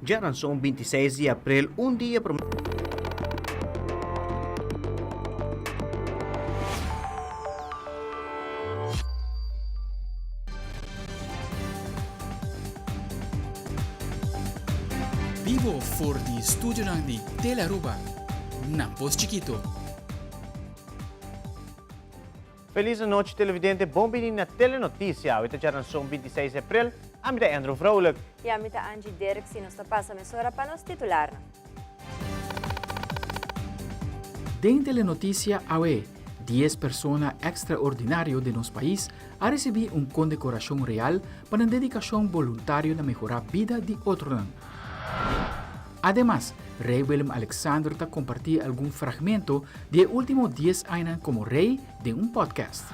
Já lançou 26 de abril, um dia para Vivo for di studio di Telearuba, na Voz Chiquito. Feliz noite, televidente. Bom bem na Telenotícia. Hoje já lançou 26 de abril. A minha Andrew Vrolijk. E a minha Angie Derek, se nos passa a mesura para nos titular. Den Telenotícia AUE, 10 personas extraordinarias de nosso país a receber uma condecoração real para a dedicação voluntária na melhorar a vida de outros. Además, Rei Willem Alexander está compartir algum fragmento de últimos 10 anos como rei de um podcast.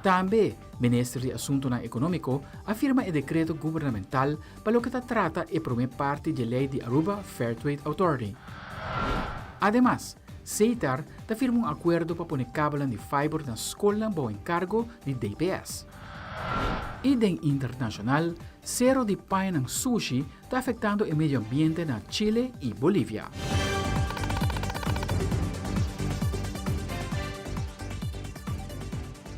Também, o Ministro de Assuntos Econômicos afirma o decreto governamental para o que trata e promete parte da lei de Aruba Fair Trade Authority. Además, CETAR firma um acordo para pôr cabo de fibra na escola por encargo de DPS. E den internacional, zero de pai ng sushi está afetando o meio ambiente na Chile e Bolívia.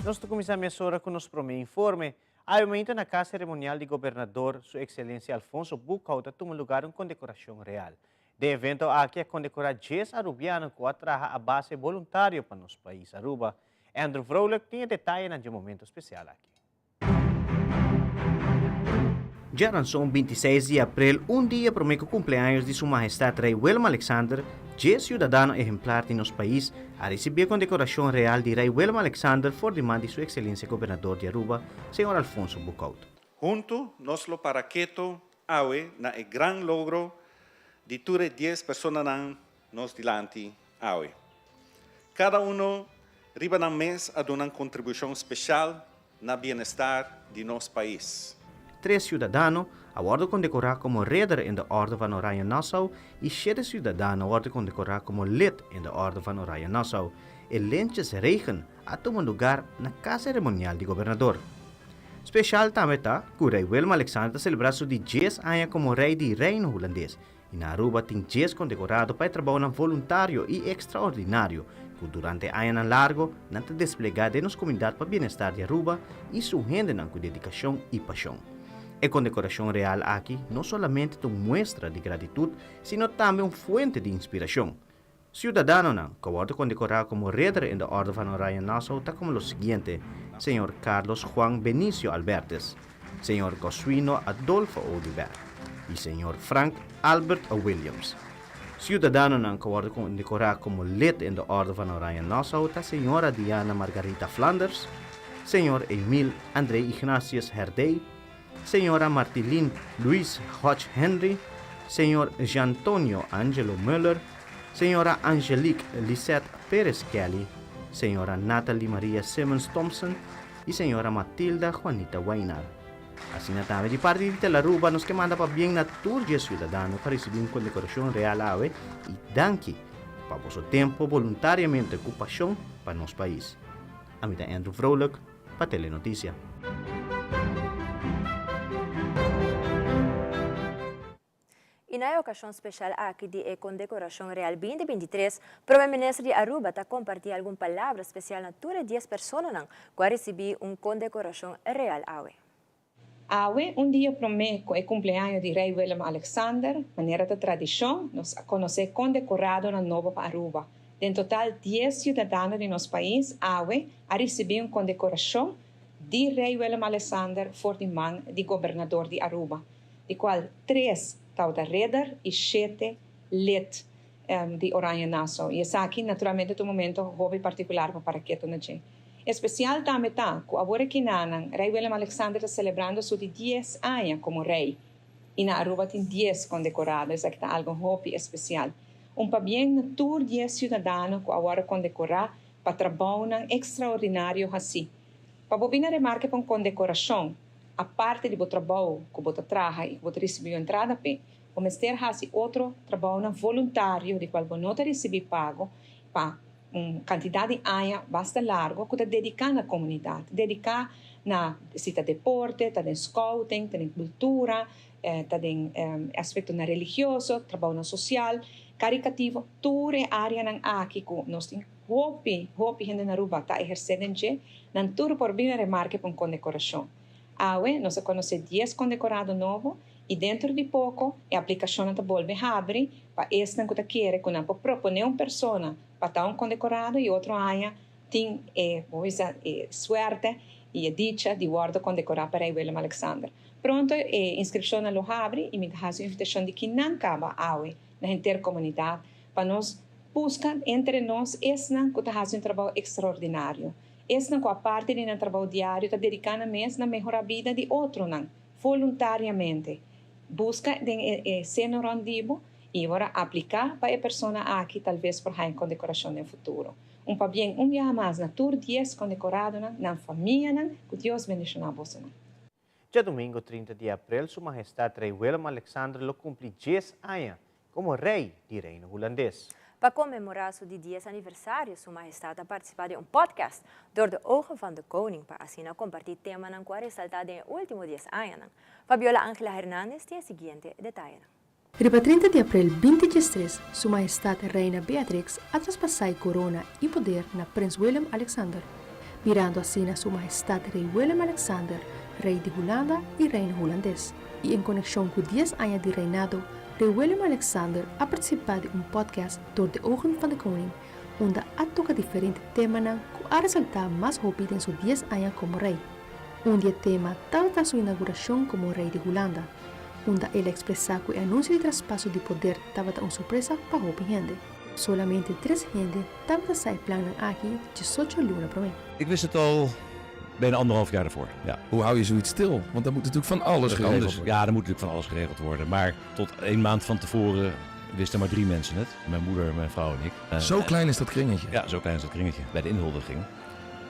Nós começamos a com nosso primeiro informe. Há um momento na Casa Cerimonial do Governador, Sua Excelência Alfonso Bucauta, tomou lugar uma condecoração real. De evento aqui a condecorar 10 arubianos que atraem a base voluntária para nosso país, Aruba. Andrew Vrolijk tem detalhes neste momento especial aqui. Já lançou 26 de abril, um dia para o cumpleaños de Sua Majestade Rei Willem Alexander, 10 cidadãos exemplares de nosso país a receber a condecoração real de Rei Willem Alexander por demanda de Sua Excelência Governador de Aruba, Sr. Alfonso Bucauta. Junto, nós lo paraqueto awe na e gran logro de ture 10 pessoas nos dilante awe. Cada uno riba na mês a dar uma contribuição especial na bem-estar de nosso país. 3 cidadãos worden condecorados como ridder in de Orde van Oranje Nassau e 7 cidadãos worden condecorados como lid in de Orde van Oranje Nassau. E lentes regen a tomar lugar na Casa Cerimonial do Governador. Special também está que o Rei Willem Alexander celebra sua 10 anos como rei de Reino Holandês. E na Aruba tem 10 condecorados para trabalho voluntário e extraordinário, que durante anos largos não tem desplegado nas comunidades para o bem-estar de Aruba e sua renda com dedicação e paixão. A condecoração real aqui não somente uma mostra de gratidão, sino também uma fonte de inspiração. Cidadãos que foram condecorados como ridder in de Orde van Oranje Nassau está como o seguinte: Sr. Carlos Juan Benicio Albertes, Sr. Goswino Adolfo Oliver e Sr. Frank Albert Williams. Cidadãos que foram condecorados como lid in de Orde van Oranje Nassau está Sra. Diana Margarita Flanders, Sr. Emil André Ignatius Herdey, Sra. Martilene Luis Hodge Henry, Sr. Jean-Antonio Angelo Müller, Sra. Angelique Lisette Perez Kelly, Sra. Natalie Maria Simmons Thompson e Sra. Matilda Juanita Wainar. Assim também de parte de Telearuba nos que manda para bem na turgia cidadano para receber uma condecoração real awe e danke para o seu tempo voluntariamente com paixão para nosso país. A minha Andrew Vrolijk para Telenotícia. E na ocasião especial aqui de condecoração real 2023, o Primeiro-Ministro de Aruba está compartilhando alguma palavra especial na tura 10 pessoas que receber uma condecoração real awe. Awe, um dia promete com o cumpleaños de Rei Willem Alexander, maneira da tradição, nos conhecer condecorado na Nova Aruba. Em total, 10 cidadãos de nosso país, Awe, a receber uma condecoração de Rei Willem Alexander por demanda de governador de Aruba, de qual 3 da Redder e 7 lid de Oranje Nassau. E essa aqui, naturalmente, no momento, hobby particular para que tu não tem. Especial também está, que agora que Rei Willem Alexander está celebrando seus 10 anos como rei. E na Aruba tem 10 condecorados, isso aqui está algo hobby especial. Para bem na tour 10 cidadãos que agora condecorar para trabalho extraordinário assim. Para bobina remarca para uma condecoração, a parte do trabalho que você traga e que você recebeu entrada, vamos ter outro trabalho voluntário, de qual você não recebe pago, para uma quantidade de anos bastante larga, que dedicar na comunidade, dedicar na sita deporte, tá den scouting, tá den cultura, tá den aspecto na religioso, trabalho na social, caricativo, ture área ng aqui ko nós tem hopi gente na Aruba tá exercendo nan tur por bem remarque com condecoração. Awe, nós conhece 10 condecorado novo e dentro de pouco a aplicação tá volve abre para esta que tá quer que não propone uma pessoa para tá um condecorado e outro aia tem suerte e dicha de guarda condecorado para William Alexander. Pronto, inscrição lo abre e me dá a invitação de que não acaba awe na intercomunidade para nós buscar entre nós esse que está fazendo um trabalho extraordinário. Esse com a parte de um trabalho diário está dedicando mais na melhorar a vida de outro não, voluntariamente. Busca ser rendido e agora aplicar para a pessoa aqui talvez por uma condecoração no futuro. Para bem dia mais na tour 10 condecorado na família que Deus bendiga você. Já domingo 30 de abril, Sua Majestade Rei Willem Alexander lo cumpre 10 anos como rei do Reino Holandês. Para comemorar seu 10 aniversário, Sua Majestade ha participado de um podcast door de ogen van de koning para assim compartilhar tema que foi ressaltado em último 10 anos. Fabiola Ángela Hernández tem o seguinte detalhe. Riba 30 de abril 2023, Sua Majestade Reina Beatrix ha traspasado a corona e poder na Prins Willem Alexander, mirando assim a Sua Majestade Rei Willem Alexander, rei de Holanda e reino holandês. E em conexão com 10 anos de reinado, Rei Willem Alexander ha participado de um podcast door de ogen van de koning, onde ha toca diferentes temas que ha resaltado mais rápido em seus 10 anos como rei. Dia tema trata sua inauguração como rei de Holanda, onde ele expressa que o anúncio de traspasso de poder estava uma surpresa para a gente. Solamente 3 gente estava sair plannen aqui 18 luna para mim. Ik wist het al bijna 1,5 jaar ervoor. Ja. Hoe hou je zoiets stil? Want dan moet natuurlijk van alles geregeld worden. Ja, er moet natuurlijk van alles geregeld worden. Maar tot 1 maand van tevoren wisten maar 3 mensen het. Mijn moeder, mijn vrouw en ik. Zo klein is dat kringetje? Ja, zo klein is dat kringetje. Bij de inhuldiging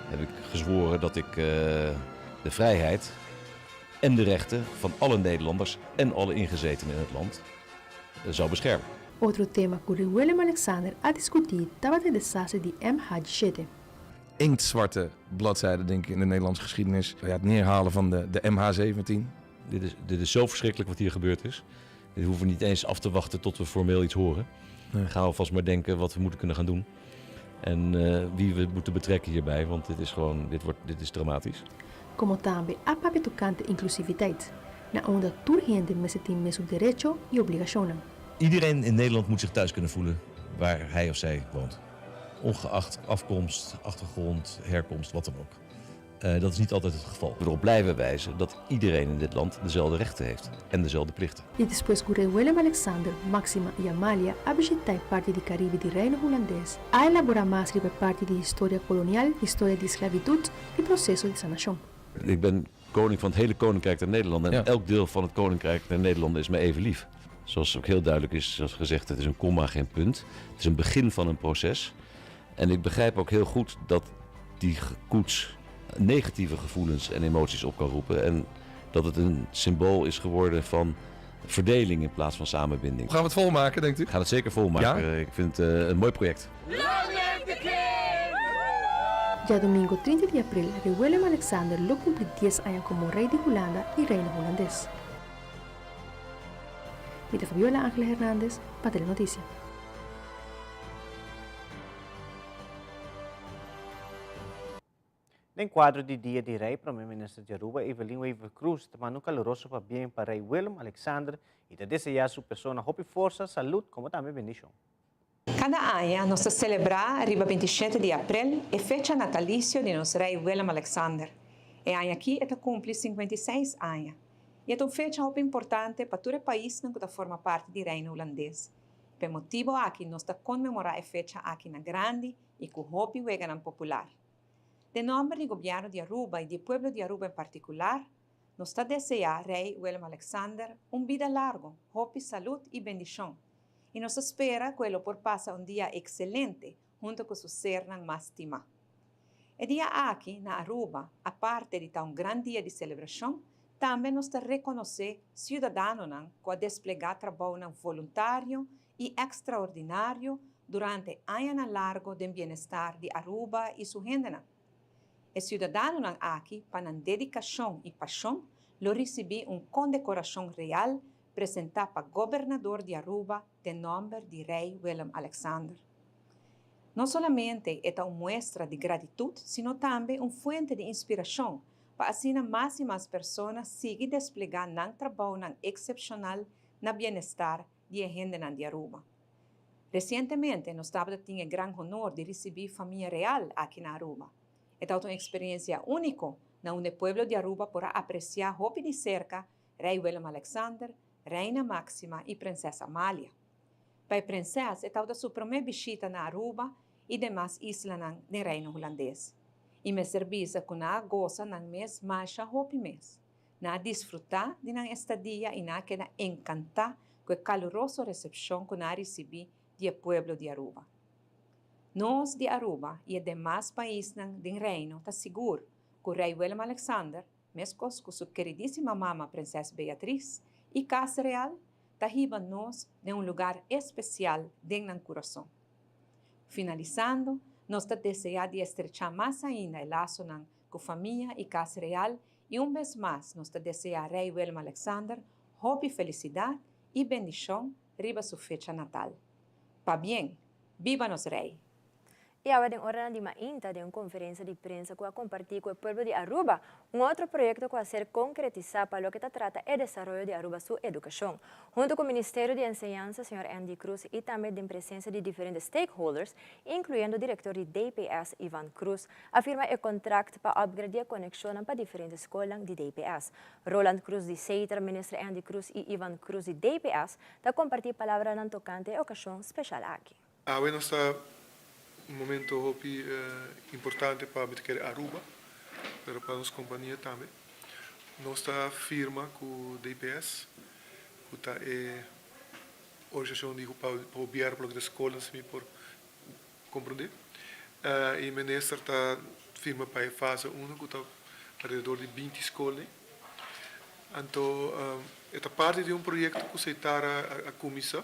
heb ik gezworen dat ik de vrijheid en de rechten van alle Nederlanders en alle ingezetenen in het land zou beschermen. Outro tema que Rei Willem Alexander ha discutido estava de desastre de MH17. Inktzwarte bladzijde, denk ik, in de Nederlandse geschiedenis. Ja, het neerhalen van de MH17. Dit is zo verschrikkelijk wat hier gebeurd is. Dit hoeven we niet eens af te wachten tot we formeel iets horen. Nee. Gaan we alvast maar denken wat we moeten kunnen gaan doen. En wie we moeten betrekken hierbij, want dit is dramatisch. Como também a papel tocante inclusiviteit, na onde toda gente tem o mesmo direito e obrigação. Iedereen in Nederland moet zich thuis kunnen voelen waar hij of zij woont. Ongeacht afkomst, achtergrond, herkomst, wat dan ook. Dat is niet altijd het geval. We erop blijven wijzen dat iedereen in dit land dezelfde rechten heeft en dezelfde plichten. E depois que o Rei Willem Alexander, Máxima e Amália a visitar parte do Caribe do Reino Holandês, a elaborar mais sobre parte de história colonial, história de esclavitud e processo de sanação. Ik ben koning van het hele Koninkrijk der Nederlanden en elk deel van het Koninkrijk der Nederlanden is me even lief. Zoals ook heel duidelijk is, zoals gezegd, het is een komma, geen punt. Het is een begin van een proces. En ik begrijp ook heel goed dat die koets negatieve gevoelens en emoties op kan roepen. En dat het een symbool is geworden van verdeling in plaats van samenbinding. Gaan we het volmaken, denkt u? We gaan het zeker volmaken. Ja? Ik vind het een mooi project. Já domingo 30 de abril, Rei Willem Alexander lo cumpre 10 anos como rei de Holanda e reino holandês. Mit Fabiola Ángela Hernández, para Telenotícia. No quadro de Dia de Rei, Primeiro-Ministro de Aruba, Evelyn Weaver Cruz, tomando caloroso para bem para Rei Willem Alexander e te desejar a sua pessoa hope força, saúde, como também bendição. Cada ano nós celebramos, riba 27 de abril, a fecha natalício de nosso rei Willem Alexander. E ano aqui ele cumpre 56 anos. E é uma fecha muito importante para todo o país que forma parte do reino holandês. Por motivo aqui nós comemoramos a fecha aqui na grande e com hope vegan popular. De nome do governo de Aruba e do povo de Aruba em particular, nós desejamos rei Willem Alexander vida largo, hope, saúde e bendição. E nós espera que ele por passar dia excelente junto com seu ser mais estimado. E dia aqui na Aruba, a parte de um grande dia de celebração, também nós reconhecer cidadãos que desplegar trabalho voluntário e extraordinário durante anos largos de bem-estar de Aruba e sua gente. E cidadano ng aqui, para a dedicação e paixão, lo recebi condecoração real apresentada para governador de Aruba de nome de Rei Willem Alexander. Não somente é uma muestra de gratidão, sino também uma fonte de inspiração para assim mais e mais pessoas seguir desplegando um trabalho excepcional no bem-estar de gente de Aruba. Recentemente, nós tivemos o grande honor de receber a família real aqui na Aruba. É uma experiência única onde o povo de Aruba poderá apreciar de cerca Rei Willem Alexander, Reina Máxima e Princesa Amália. Para a princesa, é sua primeira visita na Aruba e demais islas do Reino Holandês. E me serviço com a goza ng mês mais hopi mês. Na desfrutar de na estadia e na queda encantar com a calorosa recepção que na recebi do povo de Aruba. Nós de Aruba e demais países do reino está seguro que o Rei Willem Alexander, mesmo com sua queridíssima mama Princesa Beatriz e Casa Real, está ribando nós em lugar especial dentro do coração. Finalizando, nós desejamos de estrechar mais ainda o laço com a família e Casa Real e vez mais nós desejamos Rei Willem Alexander hope felicidade e bendição riba sua fecha natal. Pa bem, viva nos Rei! E agora, em hora de mainta de uma conferência de prensa que a compartir com o povo de Aruba, outro projeto que a ser concretizado para o que trata é o desenvolvimento de Aruba sua educação. Junto com o Ministério de Enseñanza, Sr. Andy Cruz, e também em presença de diferentes stakeholders, incluindo o diretor de DPS, Ivan Cruz, afirma o contrato para upgradear a conexão para diferentes escolas de DPS. Roland Cruz de Seiter, Ministro Andy Cruz e Ivan Cruz de DPS, está compartir palavras na tocante a ocasião especial aqui. Bueno, está um momento hopi importante para Aruba, mas para nossa companhia também. Nossa firma com o DPS, que está a organização de governo para as escolas, por compreender. E o ministro está firma para a fase 1, que está alrededor de 20 escolas. Então, é parte de projeto que se está a comissão.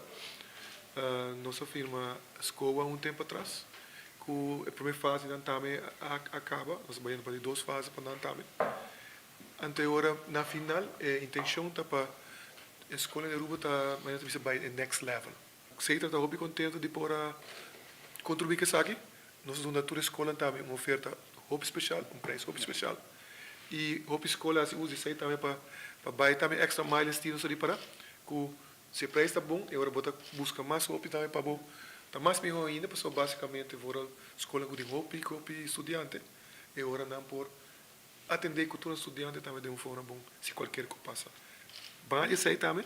Nossa firma escola um tempo atrás. A primeira fase também acaba, nós vamos para 2 fases para também. Agora, na final, a intenção está para a escola de Aruba está para o next level. Sei que está muito contente de poder contribuir com isso aqui. Nós temos na escola também uma oferta muito especial, preço muito especial. E a escola se usa isso também para também extra miles de para que se o preço está bom, agora busca mais roupa também para bom. Está mais melhor ainda, porque basicamente a escola de roupa estudante. E agora não por atender a cultura estudante também de uma forma bom, se qualquer coisa passa. Mas isso aí também,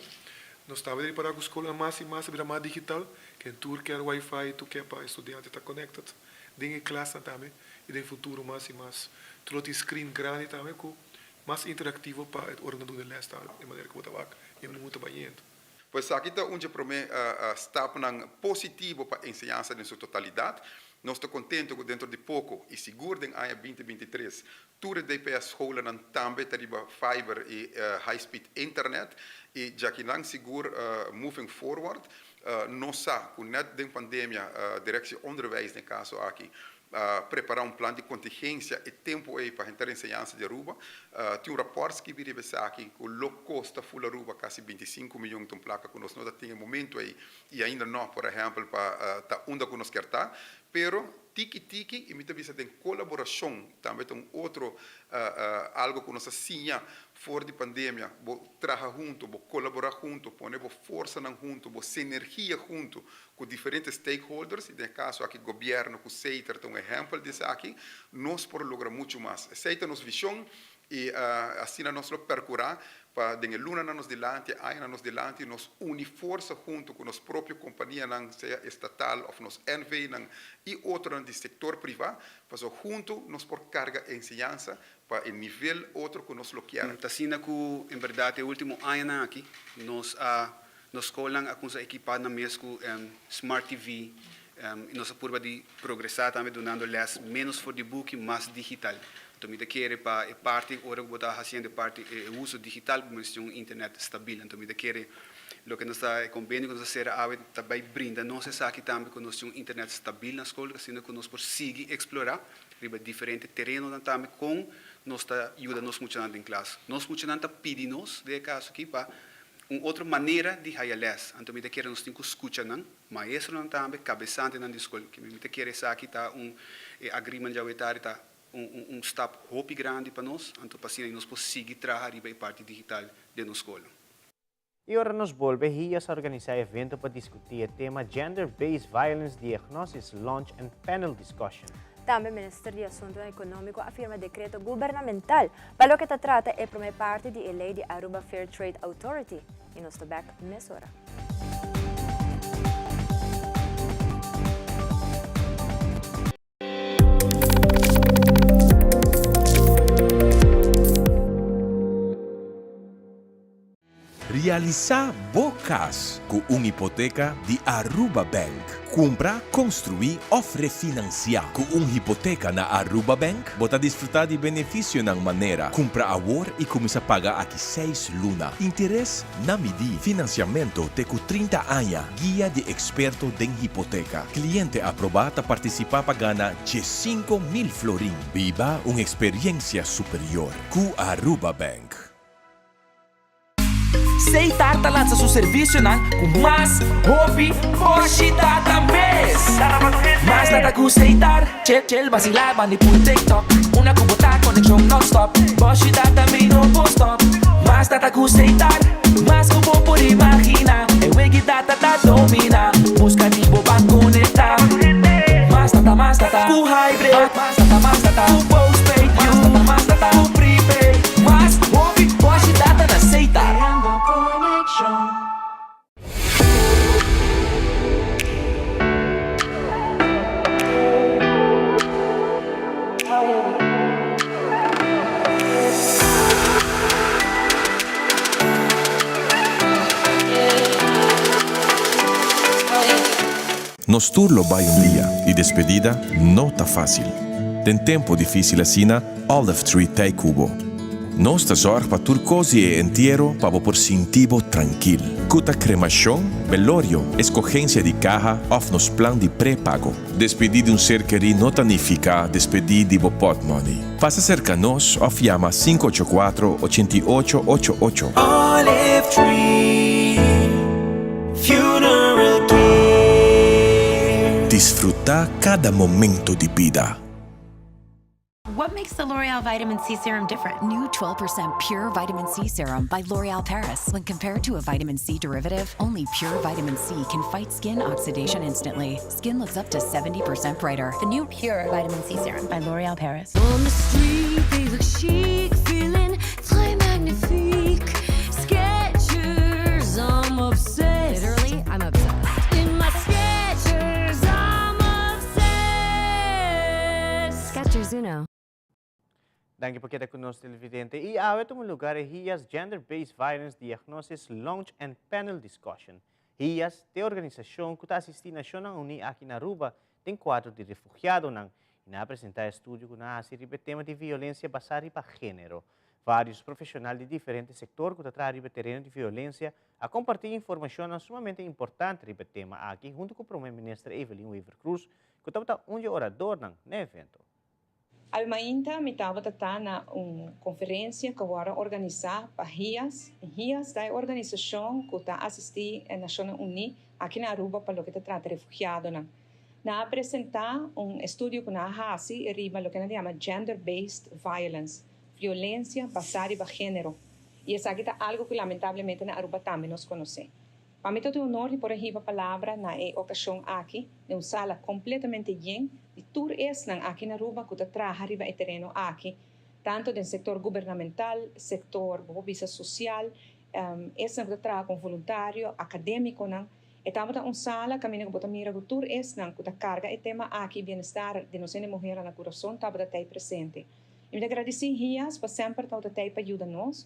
nós estamos para a escola mais e mais digital, que tu quer Wi-Fi, tu quer para estudante estar conectado, dentro da classe também, e no futuro mais e mais. Tu tem screen grande também, mais interativo para o organizador do leste, de maneira que eu e muito bem. Pois aqui está onde para mim está positivo para a ensinança em sua totalidade. Nós estamos contentes que dentro de pouco e seguro em ano 2023 toda a DPS escola também terá fiber e high-speed internet e já que não seguro moving forward nós sabemos que net da pandemia direção onderwijs no caso aqui preparar plano de contingência e tempo aí para a ensinança de Aruba. Tem rapport que viria aqui que o low cost full Aruba quase 25 milhões de placa que nós não temos momento aí e ainda não, por exemplo, para onde que nós quer estar. Pero tiki e muitas vezes tem colaboração também tem outro algo que nós assinha fora de pandemia, vou trabalhar junto, vou colaborar junto, poner força junto, vou sinergia junto com diferentes stakeholders, e no caso aqui governo, com o Seiter, tem exemplo disso aqui, nós podemos lograr muito mais. Essa é a nossa visão e assim nós vamos percorrer para de luna nos delante, aí nos delante, nós unir força junto com nossa própria companhia, seja estatal ou nos NV e outro do setor privado, para junto nós por carga e ensinança para o nível outro que nós lo queremos. Tasina que em verdade o último ano aqui nós escola a coisa equipada na mesa com smart TV e nós apurba de progressar também donando les menos for the book mais digital. Então, me quer para parte, ora que está fazendo parte o uso digital para uma internet estável. Então, me quer lo que nos está convenio con nosotros AWE também brinda nós essa aqui também com nós internet estável na escola, assim que nós conseguir explorar riba diferente terreno também com nós ajuda nós muito em classe. Nós muito nanta pedi nós de caso aqui para outra maneira de haiales. Então me te quer nós temos que escutar não, maestro não também cabeçante na escola, que me te quer essa aqui tá agreement já vetar tá step hopi grande para nós, então assim nós conseguir trabalhar riba a parte digital de nossa escola. E agora nos volvemos a organizar evento para discutir o tema Gender-Based Violence Diagnosis Launch and Panel Discussion. Também o Ministério de Assuntos Econômicos afirma decreto governamental para o que trata é para parte da lei de Aruba Fair Trade Authority. E nós estamos back mesora. Realizar bocas com uma hipoteca de Aruba Bank. Comprar, construir ou refinanciar. Com uma hipoteca na Aruba Bank, você desfrutar de benefício na maneira. Comprar agora e começar a pagar aqui 6 lunas. Interesse na medida. Financiamento te com 30 anos. Guia de experto de hipoteca. Cliente aprovado a participar para ganhar de 5.000 florin. Viva uma experiência superior. Com Aruba Bank. Seitar lança seu serviço com mais hobby, hoje data mês. Mas nada com Seitar, chel vacilar, mani por TikTok. Una cubota conexão non-stop, hoje data me no post-stop. Mas nada com Seitar, mas como por imaginar. É wegi data da domina, busca tipo para conectar. Mas nada, com hybrid. Mas nada, com postpaid. Mas nada, com prepaid. Mas hobby, hoje data na Seitar. Nos turlo vai dia e despedida não tá fácil. Tem tempo difícil assim, Olive Tree Tay Cubo. Nós te sorge para turcosi e inteiro para por sentivo tranquilo. Cuta cremação, velório, escogência de caja of nos plan de pré-pago. Despedir de ser querido não significa despedir de pot money. Passa cerca nós of llama 584-8888. Olive Tree Funeral Care. Desfrutar cada momento de vida. What makes the L'Oreal Vitamin C Serum different? New 12% Pure Vitamin C Serum by L'Oreal Paris. When compared to a vitamin C derivative, only Pure Vitamin C can fight skin oxidation instantly. Skin looks up to 70% brighter. The new Pure Vitamin C Serum by L'Oreal Paris. On the street, they look chic, feeling très magnifique. Skechers, I'm obsessed. Literally, I'm obsessed. In my Skechers, I'm obsessed. Skechers Uno. Danke por estar conosco, televidente. E agora temos lugar HIAS Gender-Based Violence Diagnosis Launch and Panel Discussion. HIAS é a organização que está assistindo a Nações Unidas aqui na Aruba, tem quadro de refugiados e na apresentar estúdio que na sobre o tema de violência baseada em gênero. Vários profissionais de diferentes setores que tratam o terreno de violência a compartilhar informação sumamente importante sobre o tema aqui, junto com o primeiro-ministro Evelyn Weaver Cruz, que está um orador no evento. Almainta me estava na conferência que agora organizar para HIAS. HIAS é a organização que está assistindo a Nações Unidas aqui na Aruba para o que trata de refugiados. Na apresentar estudo que na hasi riba lo que se llama gender-based violence, violência baseada em gênero. E essa aqui é algo que lamentavelmente na Aruba também nós conhecemos. Para mim, todo honor de por a palavra na ocasião aqui, em uma sala completamente llena, de tudo isso aqui na Aruba, que trabalha arriba o terreno aqui, tanto do setor governamental, setor visa social, esse que trabalha com voluntário, acadêmico, e estamos em uma sala que a mira que tudo isso que carga o tema aqui, bem-estar de nós mulheres na coração, estava até presente. E me agradeço HIAS para sempre estar até para ajudar-nos.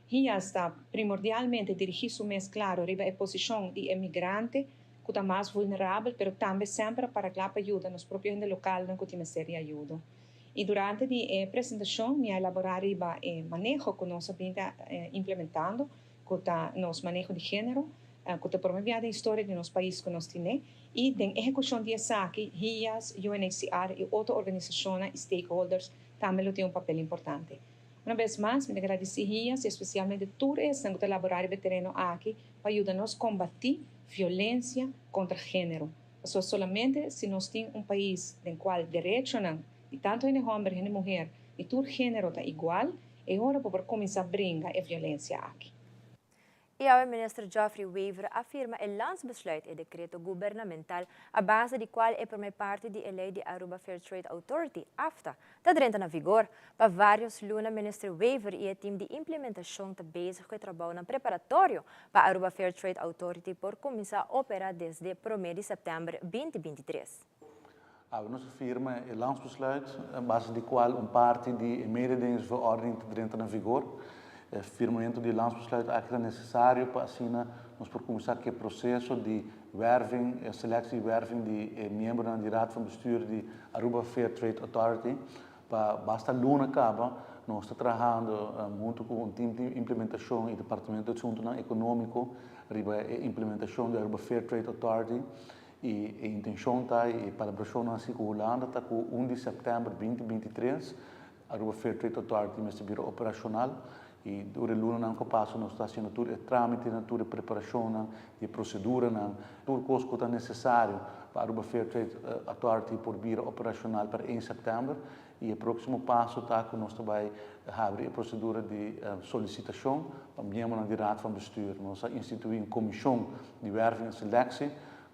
HIAS está primordialmente dirigido mais claro a posição de imigrante, que está mais vulnerável, mas também sempre para que ajuda nos próprios locais que temos séria ajuda. E durante a apresentação, me elaborar o manejo que nós estamos implementando, que está nos manejo de gênero, que te promovia a história de nosso país que nós temos e da execução dessa aqui, RIAS, UNHCR e outras organizações e stakeholders também têm papel importante. Uma vez mais, me agradeço RIAS, especialmente todos os que colaboraram com o terreno aqui para ajudar-nos a combater violência contra gênero. Só solamente se nós temos país no qual direitos e tanto em homem e mulher e todo gênero está igual, é hora para começar a brincar a violência aqui. E o ministro Geoffrey Weaver afirma o landsbesluit e decreto governamental a base de qual é por parte da lei de Aruba Fair Trade Authority, AFTA, está entrando na vigor. Para vários lunas, o ministro Weaver e o time de implementação está bezig com o trabalho preparatório para a Aruba Fair Trade Authority por começar a operar desde 1 de setembro de 2023. A nossa firma é landsbesluit, a base de qual parte de mededingingsverordening está entrando na vigor. O firmamento de landsbesluit é necessário para assim nós por começar o processo de werving, selectie e werving de membros na raad van bestuur de Aruba Fair Trade Authority. Para basta luna acaba, nós estamos trabalhando junto com um time de implementação e departamento de assunto econômico, riba a implementação da Aruba Fair Trade Authority e a intenção está e a colaboração na Holanda está com 1 de setembro de 2023, a Aruba Fair Trade Authority vai ser operacional. E durante o ano que passa, nós estamos fazendo todo o trâmite, toda a preparação, a procedura, tudo o que é necessário para a Aruba Fair Trade Authority por vir operacional para 1 de setembro. E o próximo passo está que nós vamos abrir a procedura de solicitação para membros da raad van bestuur. Nós vamos instituir uma comissão de werving e seleção,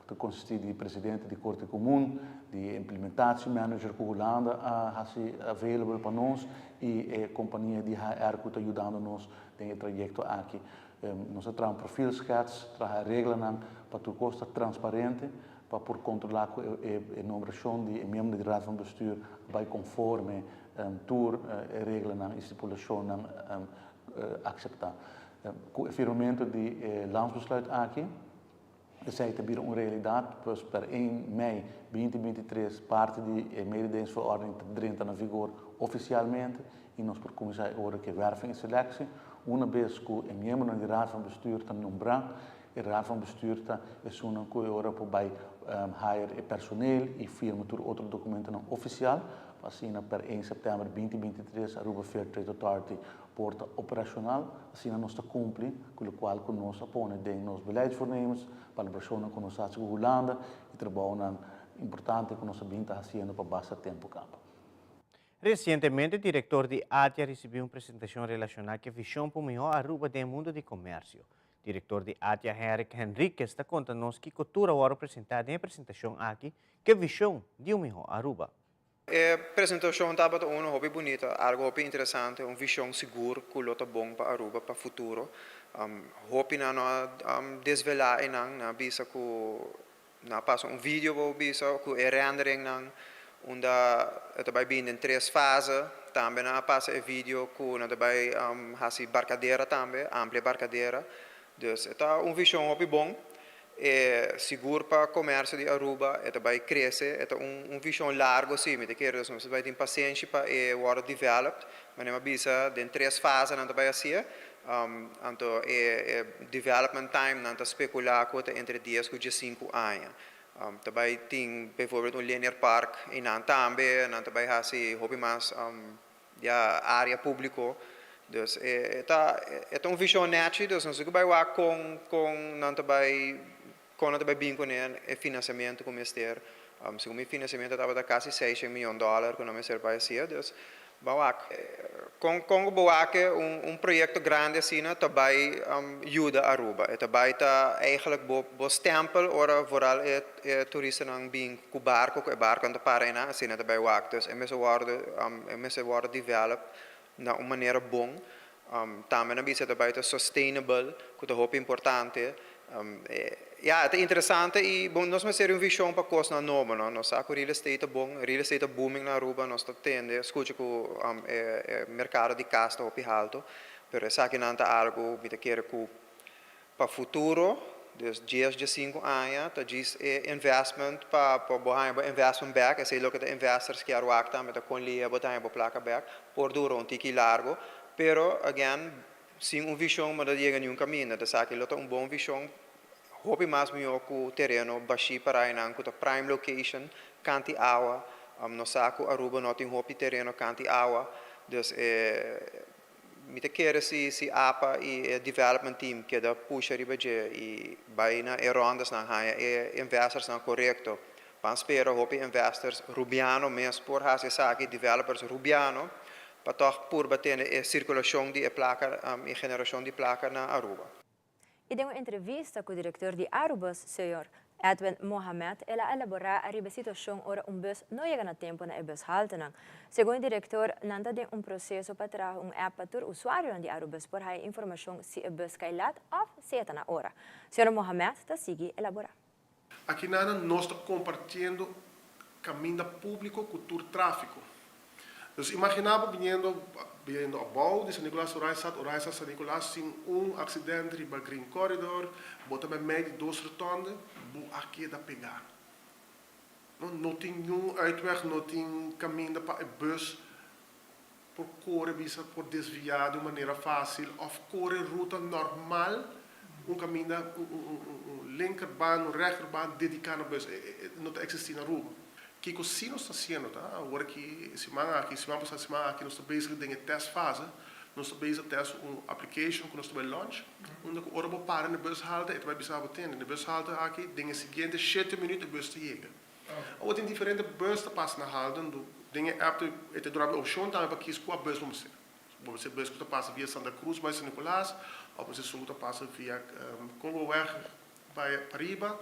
que consiste de presidente de Corte Comum, de implementatie manager que Holanda has available para nós e a companhia de HR que está ajudando-nos no trajeto aqui. Nós temos profilschets, temos regras para tudo costa transparente, para por controlar a numeração de membros da raad van bestuur vai conforme todas as regras e estipulação aceitar. Com o firmamento de landsbesluit aqui, zij te bieden een realiteit, dus per 1 mei 2023 parte de mededingingsverordening entra na vigor oficialmente e nós por começar a hora que werving e seleção, uma vez que o membro da raad van bestuur está nombrado, a raad van bestuur está é uma que hora para hire personeel e firma todo outro documento não oficial, assim per 1 de setembro de 2023 a Aruba Fair Trade Authority porta operacional, assim nós está cumpre com o qual que nós apone de nos beleidsvoornemens, colaboração com nós com Holanda e trabalho importante que nós estamos fazendo para basta tempo campo. Recentemente, o diretor de ATIA recebeu uma apresentação relacionada com a visão para o melhor Aruba do mundo de comércio. O diretor de ATIA, Henrik Henriques, está contando-nos que cultura agora apresentada em apresentação aqui, que a visão de um melhor Aruba. A apresentação estava uma hobby bonita, algo hobby interessante, uma visão segura que lota bom para Aruba para o futuro. Hobby na desvelar na bisa que na passa um vídeo para bisa que é rendering onde vai vir em 3 fases, também na passa o vídeo que na vai hasi barcadeira também, ampla barcadeira. Dus é uma visão hobby bom. É seguro para o comércio de Aruba, vai crescer, é uma visão larga, sim, mas você vai ter paciência para o developed, mas não bisa em 3 fases, não vai assim, então development time, não especular entre 10 e 5 anos. Também tem, por exemplo, um linear park, e não também, não vai assim, hobby mais área pública. Dus é uma visão neta, dus nós vai lá com não vai vir com o financiamento como este. Se o financiamento estava quase $6 milhões, que não me serve assim, dus com o Boac projeto grande assim, também ajuda a Aruba. Também está eigenlijk bo stempel ora vooral toeristen ang bing ku barco ando para na assim também Boac. Dus mensen worden developed na uma maneira bom. Também na bisa também está sustainable, que é muito importante. É interessante e bom, nós vamos ter uma visão para coisa nova, não? Nós sabemos que o real estate é bom, real estate é booming na Aruba, nós tende, escuta que o mercado de casa está muito alto, mas essa aqui não está algo que quer que para o futuro, dus 10 de 5 anos, tá diz investment para investment back, esse é o que os investors querem actar, mas com lia botar para placa back, por duro um tique largo, pero again, sem uma visão, mas não chega nenhum caminho, tá sabe que ele tem uma boa visão hopi mais meu ku terreno baixi para inang ku prime location kanti awa no saco Aruba não tem hopi terreno kanti awa dus me te querer se APA e development team que da puxa riba e baina rondas na haia investors na correto pan spero hopi investors rubiano mes por hase saki developers rubiano para toch por bater circulação de placa e generação de placa na Aruba. E em uma entrevista com o diretor de Arubus, Sr. Edwin Mohamed, ela elaborar a situação ora bus não chega a tempo na bus haltenang. Segundo o diretor, nanda tem processo para trazer app para o usuário de Arubus por a informação se a bus cai lá ou se está na hora. Sr. Mohamed está seguindo elaborar. Aqui nada nós estamos compartilhando caminho público com o tráfego. Então, imaginava vindo a bal de San Nicolás Oraisa San Nicolás sem acidente riba Green Corridor, bota meio de 2 rotondas, aqui da pegar. Não tem nenhum uitweg, não tem caminho para a bus por correr, por desviar de maneira fácil, ou correr ruta normal, caminho, linkerbaan, rechterbaan, dedicado à bus, não existe na rua. Que sim nós está sendo, tá? Agora que semana aqui nós estamos bezig com a testfase, nós estamos bezig test application que nós estamos launch, onde o ora para na bus halte, vai precisar botar na bus halte aqui, dinge seguinte 7 minutos a bus te chega. Ou tem diferente bus que passa na halte, dinge app te durante opção também para que qual bus vamos ser. Vamos ser bus que passa via Santa Cruz, vai San Nicolás, ou você só passa via Congo-Weg, vai Pariba.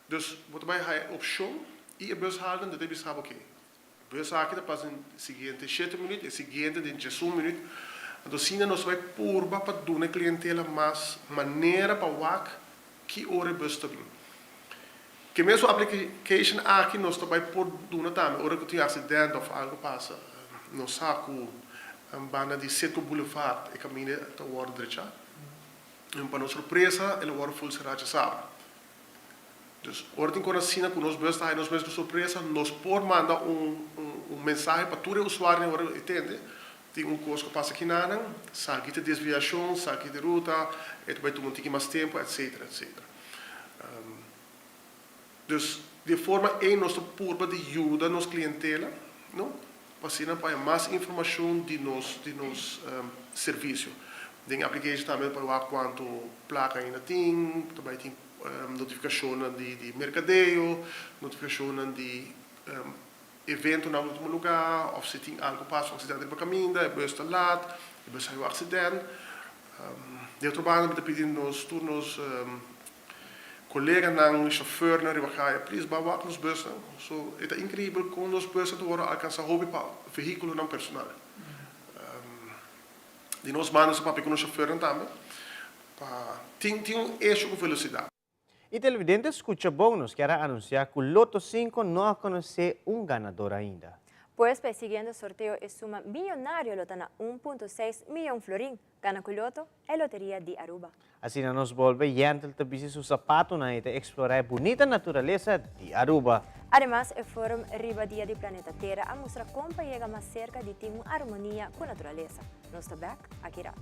Dus wat wij gaan option e a bus halen, dat is oké. A bus aqui pas em seguinte 7 minutos, seguinte em 1 minuto. Então sim nós vai purba para dar a clientela mais maneira para wak que hora bus tá vindo. Que mesmo a application aqui nós também por dar também, hora que tem acidente ou algo passa, nós saco banda de Seto Boulevard e caminha até o hora direita. E para nossa surpresa, ele hora full será de sábado. Dus ordem com a cena que nós basta aí nós mesmos surpresa, nós por mandar mensagem para todo o usuário que entende. Tem coisa que passa aqui nada, sabe de desviação, sabe de ruta, vai tomar mais tempo, etc, etc. Dus de forma nós por de ajuda nos clientela, não? Para para mais informação de nos serviço. Tem application também para ver quanto placa ainda tem, também tem notificação de mercadeio, notificação de evento no último lugar, ou se tem algo passa, um acidente no caminho, a bus está lá, a bus saiu acidente. De outro lado, me pedindo nos turnos colegas, não chauffeur, não ribacaia, please, bawa nos bussen. So, é incrível como os bussen tu agora alcançar hobby para veículo não personal. De nós manos para pequeno chauffeur também, tem eixo com velocidade. E televidente escuta bônus que era anunciar que o Loto 5 não conhece ganador ainda. Pues persiguiendo el sorteo es suma millonario lotana 1.6 milhão florín. Gana con Loto e Loteria de Aruba. Assim nos volve yantel te bisi su sapato na ite explorar bonita natureza de Aruba. Además, el Fórum Ribadia de Planeta Terra a mostrar cómo llega más cerca de tener una armonía con la naturaleza. Nos está back aquí rato.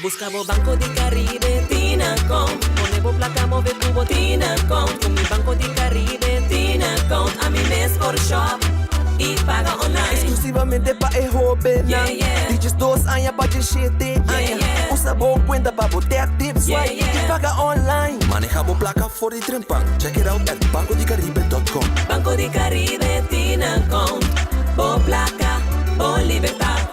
Buscamos Banco de Caribe, Tinacom. Ponemos placa, move tubo, Tinacom. Con mi Banco de Caribe, Tinacom. A mi mes por shop y paga online. Exclusivamente para el joven. Yeah, yeah. Dices 2 años para el 7 años. Usa boa cuenta para botar tips. Yeah, yeah. Y paga online. Manejamos placa for the Trimpan. Check it out at bancodecaribe.com. Banco de Caribe, Tinacom. Bo placa, bo libertad.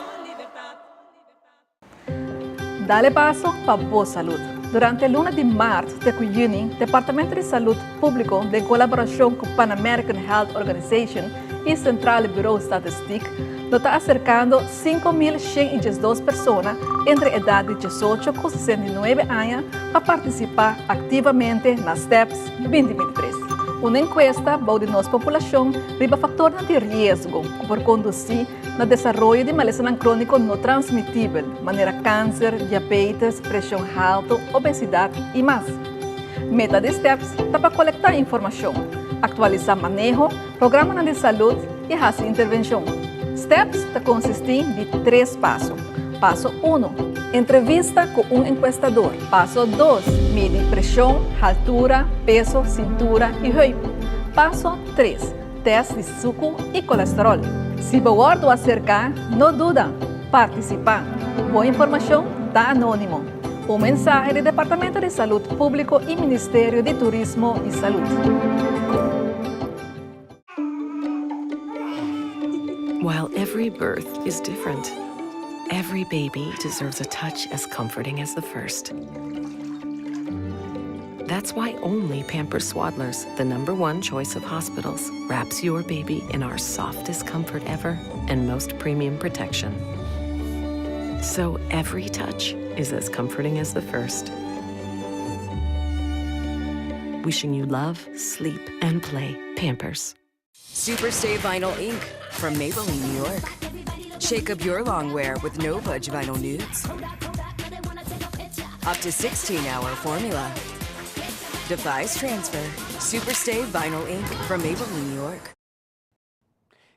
Dale paso para Boa Saúde. Durante el lunes de março de junho, o Departamento de Saúde Público, de colaboração com Pan American Health Organization e Central Bureau Statistic, está acercando 5.112 pessoas entre a idade de 18 e 69 anos para participar ativamente nas STEPS 2023. Uma encuesta de nossa população riba fator de risco por conduzir no desenvolvimento de maleza crônico não transmitível, maneira câncer, diabetes, pressão alta, obesidade e mais. Meta de STEPS está para coletar informação, atualizar manejo, programa de saúde e fazer intervenção. STEPS está consistindo de 3 passos. Passo 1, entrevista com um encuestador. Passo 2, mide pressão, altura, peso, cintura e roupa. Passo 3, teste de suco e colesterol. Se você acercar, não duda, participar. Boa informação da Anônimo. Um mensagem do Departamento de Saúde Público e Ministério de Turismo e Saúde. While every birth is different, every baby deserves a touch as comforting as the first. That's why only Pampers Swaddlers, the #1 choice of hospitals, wraps your baby in our softest comfort ever and most premium protection. So every touch is as comforting as the first. Wishing you love, sleep, and play. Pampers. Superstay Vinyl Ink from Maybelline, New York. Shake up your long wear with no budge vinyl nudes. Up to 16-hour formula. Defies transfer. Superstay Vinyl Ink from Maybelline, New York.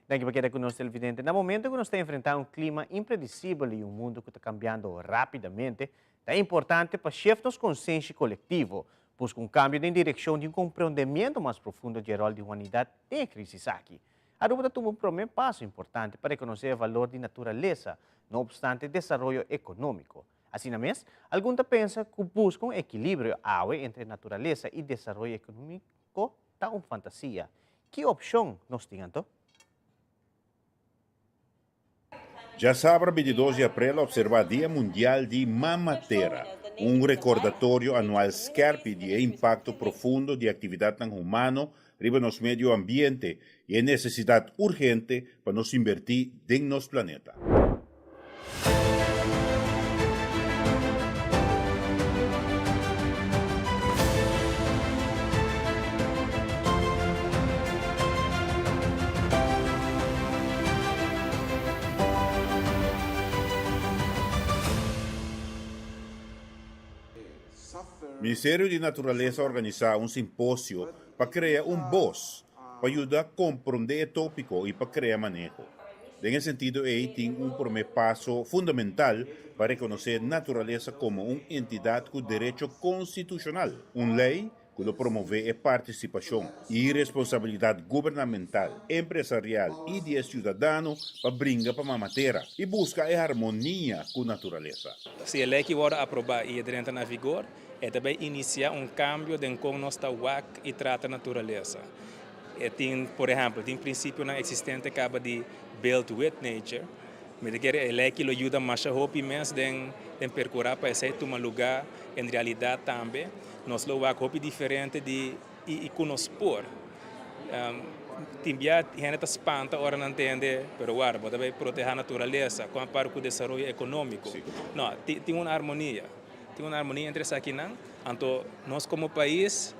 Daqui para conosco, televidente. No momento que nós estamos enfrentando um clima imprevisível e um mundo que está cambiando rapidamente, é importante para chefarmos consciência coletivo, buscar um cambio em direção de um compreendimento mais profundo do rol de humanidade em crise aqui. A Aruba tomou um primeiro passo importante para reconhecer o valor da natureza, não obstante o desenvolvimento econômico. Assim mesmo, alguns pensam que buscar um equilíbrio entre natureza e desenvolvimento econômico está uma fantasia. Que opção nós temos? Já sábado 22 de abril observa o Dia Mundial de Mamaterra, um recordatório anual scarpe de impacto profundo de atividade humana riba nos meio ambiente e a necessidade urgente para nos invertir em nosso planeta. O Ministério de Natureza organiza um simpósio para criar voz, para ajudar a compreender o tópico e para criar manejo. Nesse sentido, ele tem primeiro passo fundamental para reconhecer a natureza como uma entidade com direito constitucional, uma lei que promove a participação e responsabilidade governamental, empresarial e de cidadão para brincar para a matéria e buscar a harmonia com a natureza. Se a lei que vai aprovar e entra na vigor, é também iniciar um cambio de como nós estamos e trata a natureza. Tem, por exemplo, tem princípio na existente acaba de build with nature, mas a lei que ajuda mais a roupa imenso de percorrer para esse lugar, em realidade também, nós lo roupa diferente de e conosco. Timbia gente espanta ora não entende, pero guarda, também proteger a natureza, com para o desenvolvimento econômico. Não, tem uma harmonia. Tem uma harmonia entre isso aqui, não? Então, nós como país,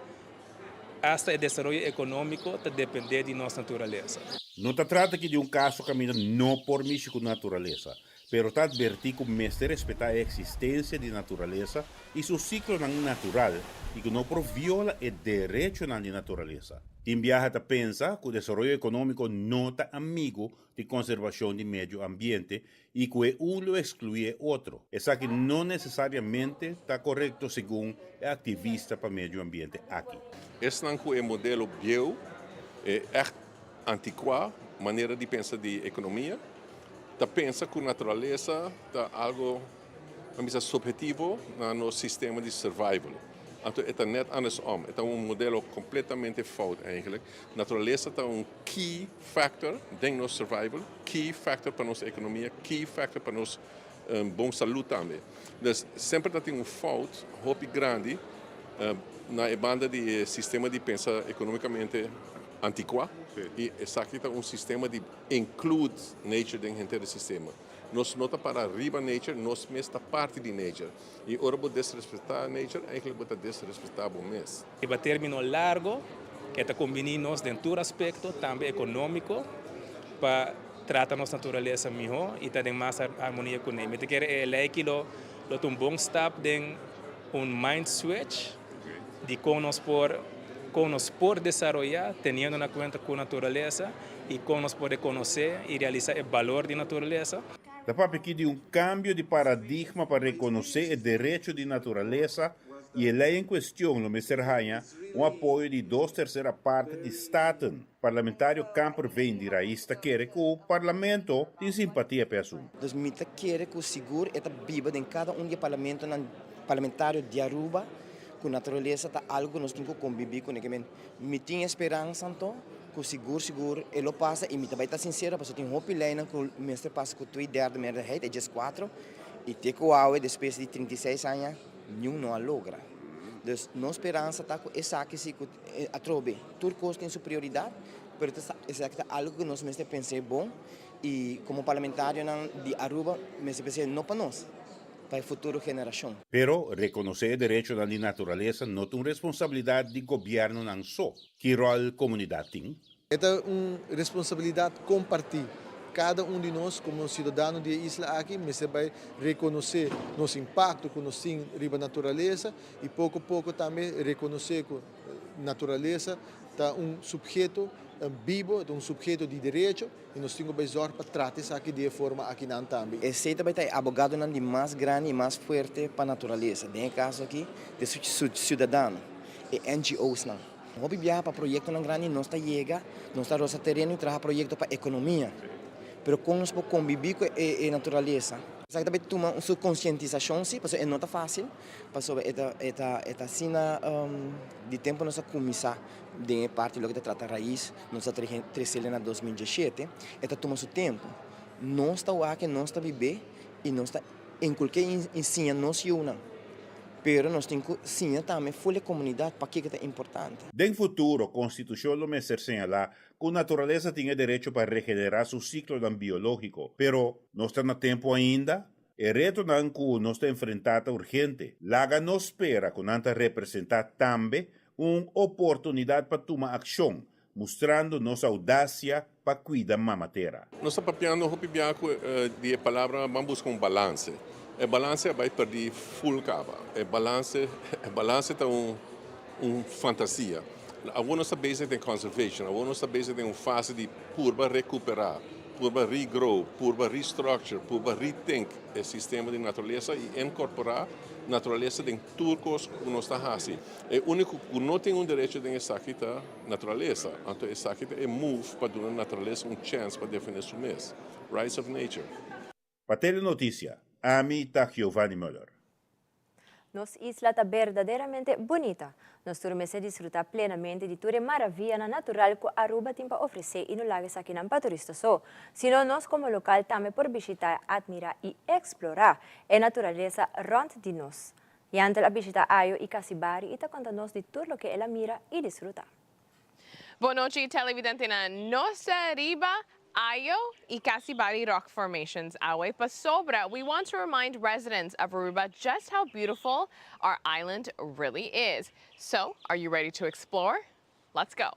hasta o desenvolvimento econômico depende de nossa natureza. Não se trata aqui de um caso que não por mexer com a natureza, mas está advertir que o mestre respeitar a existência da natureza e seu ciclo natural e que não viola o direito da natureza. Tem viaja a pensar que o desenvolvimento econômico não está amigo de conservação do meio ambiente e que um lo exclui outro. Isso que não necessariamente está correto segundo o ativista para o meio ambiente aqui. Esse é um modelo bio, é antiquado, maneira de pensar de economia. Tá pensa que a natureza está algo, vamos dizer, subjetivo no nosso sistema de survival. Então, é net andersom. É um modelo completamente falso, eigenlijk. Natureza é um key factor de nosso survival, key factor para nossa economia, key factor para nossa boa saúde também. Então, sempre tem falta, roupa grande, na banda de sistema de pensar economicamente antiquado. E esse aqui é um sistema de include nature dentro do sistema. Nós não estamos para arriba nature, nós mesmos estamos parte de nature. E ora vou desrespeitar nature, eigenlijk vou desrespeitar o mês. E para término largo, que está combinando dentro do aspecto também econômico, para tratar nossa natureza melhor e ter mais harmonia com ele. Eu quero é que um bom step de um mind switch de como nos por desarrollar, teniendo en cuenta con naturaleza y cómo nos puede conocer y realizar el valor de naturaleza. Da papo aqui de cambio de paradigma para reconhecer o direito de natureza e a lei em questão, no Mr. Hanha, apoio de 2/3 parte de Staten. Parlamentário Camper vem de raiz quer que o parlamento tem simpatia para isso. Dus mita quer que o seguro é viva em cada de parlamentário de Aruba, com natureza tá algo nós temos que conviver com ele. Me tem esperança então que o seguro ele passa e me também tá sincero, porque tem hope lena que o mestre passa com 2/3 meerderheid, é just 4 e tem que o AUE depois de 36 anos nenhum não logra. Dus nossa esperança está com essa que se atrobe. Turcos tem sua prioridade, mas é algo que nós mesmo pensamos bom e como parlamentário de Aruba, mesmo pensamos não para nós, para a futura geração. Pero reconhecer o direito da natureza não é uma responsabilidade do governo não só. Que rol a comunidade tem? É uma responsabilidade compartilhada. Cada de nós, como cidadão da isla aqui, vai reconhecer nosso impacto que nós temos na natureza e pouco a pouco também reconhecer que a natureza é sujeito vivo, um sujeito de direito e nós temos que fazer para tratar isso aqui de forma aqui não também. Esse também é abogado de mais grande e mais forte para a natureza. No caso aqui, de cidadão e NGOs não. Vamos viajar para projeto não grande, nós chega, nós roça terreno e traz projeto para economia. Pero como nós podemos conviver com a natureza. Sabe também tomar uma conscientização, sim, porque não é fácil, porque é cena de tempo nós começar de parte do que trata raiz, nós crescemos em 2017, toma seu tempo. Nós estamos aqui, nós estamos viver e nós estamos em qualquer ensina nós uma. Pero nós temos que ensinar também a comunidade para que é importante. No futuro, a Constituição lo messer señala que a natureza tem o direito para regenerar seu ciclo biológico, pero não está no tempo ainda. O reto que nós está enfrentado urgente. Laga nos espera que nós representar também uma oportunidade para tomar ação, mostrando nossa audácia para cuidar da matéria. Nós estamos papiando de palavra, vamos buscar balance. O balance vai perder full cava. O balance é uma fantasia. Alguns está baseado em conservation, alguns está baseado em uma fase de purba recuperar, purba regrow, purba restructure, purba rethink o sistema de natureza e incorporar natureza em turcos que nós está fazendo. O único que não tem direito de essa aqui é natureza. Então essa aqui é move para dar a natureza chance para definir seu mês. Rights of nature. Para ter notícia. Ami está Giovanni Müller. Nossa isla está verdadeiramente bonita. Nós turmes desfrutar plenamente de toda maravilha natural que Aruba tem para oferecer e no lago aqui não para turistas só. Sino nós como local também por visitar, admirar e explorar a natureza rond de nós. E antes a visitar Ayo e Casibari e está contando-nos de tudo o que ela mira e desfruta. Boa noite, televidente na nossa riba. Ayo y Casibari rock formations away. But sobra, we want to remind residents of Aruba just how beautiful our island really is. So, are you ready to explore? Let's go.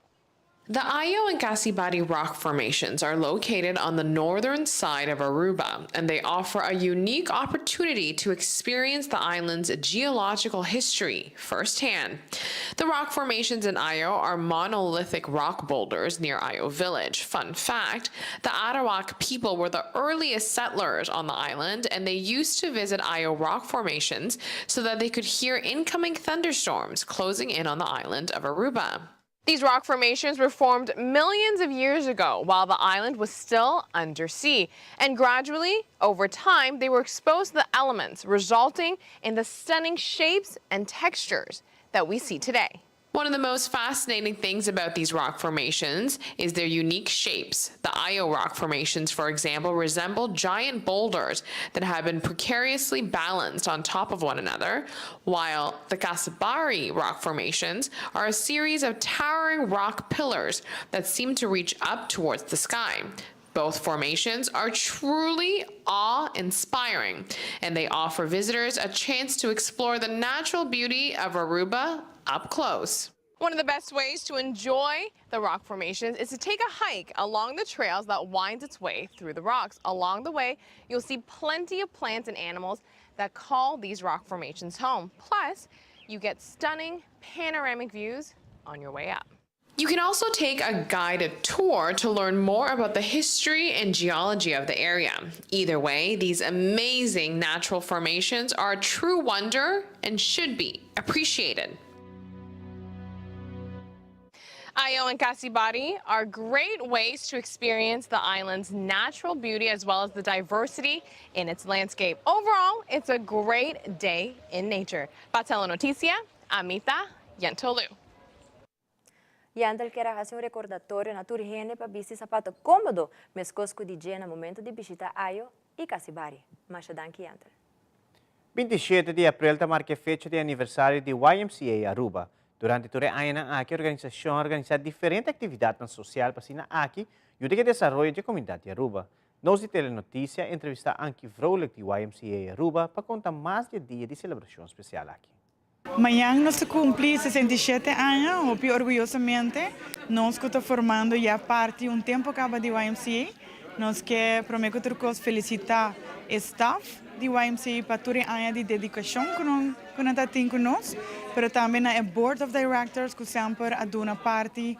The Ayo and Casibari rock formations are located on the northern side of Aruba, and they offer a unique opportunity to experience the island's geological history firsthand. The rock formations in Ayo are monolithic rock boulders near Ayo village. Fun fact, the Arawak people were the earliest settlers on the island, and they used to visit Ayo rock formations so that they could hear incoming thunderstorms closing in on the island of Aruba. These rock formations were formed millions of years ago while the island was still under sea. And gradually, over time, they were exposed to the elements, resulting in the stunning shapes and textures that we see today. One of the most fascinating things about these rock formations is their unique shapes. The Ayo rock formations, for example, resemble giant boulders that have been precariously balanced on top of one another, while the Casibari rock formations are a series of towering rock pillars that seem to reach up towards the sky. Both formations are truly awe-inspiring, and they offer visitors a chance to explore the natural beauty of Aruba up close. One of the best ways to enjoy the rock formations is to take a hike along the trails that winds its way through the rocks. Along the way, you'll see plenty of plants and animals that call these rock formations home. Plus, you get stunning panoramic views on your way up. You can also take a guided tour to learn more about the history and geology of the area. Either way, these amazing natural formations are a true wonder and should be appreciated. Ayo and Casibari are great ways to experience the island's natural beauty as well as the diversity in its landscape. Overall, it's a great day in nature. Para Telenoticia, Amita Yantolu. Yantel quer fazer recordatório na turgente para vestir sapato cômodo, mas cosco de dia no momento de visitar Ayo e Casibari. Machadanki Yantel. 27 de abril marca a fecha de aniversário de YMCA Aruba. Durante todo o ano, a organização organiza diferentes atividades sociais para a aqui e o desenvolvimento da comunidade Aruba. Nós de Telenotícia entrevista Anki Vrolijk de YMCA Aruba para contar mais de dia de celebração especial aqui. Amanhã nós cumprimos 67 anos, e orgulhosamente nós estamos formando já parte tempo acaba de YMCA. Nós queremos felicitar o staff de YMCA para todo o ano de dedicação que nós temos conosco, mas também o Board of Directors que sempre aduna parte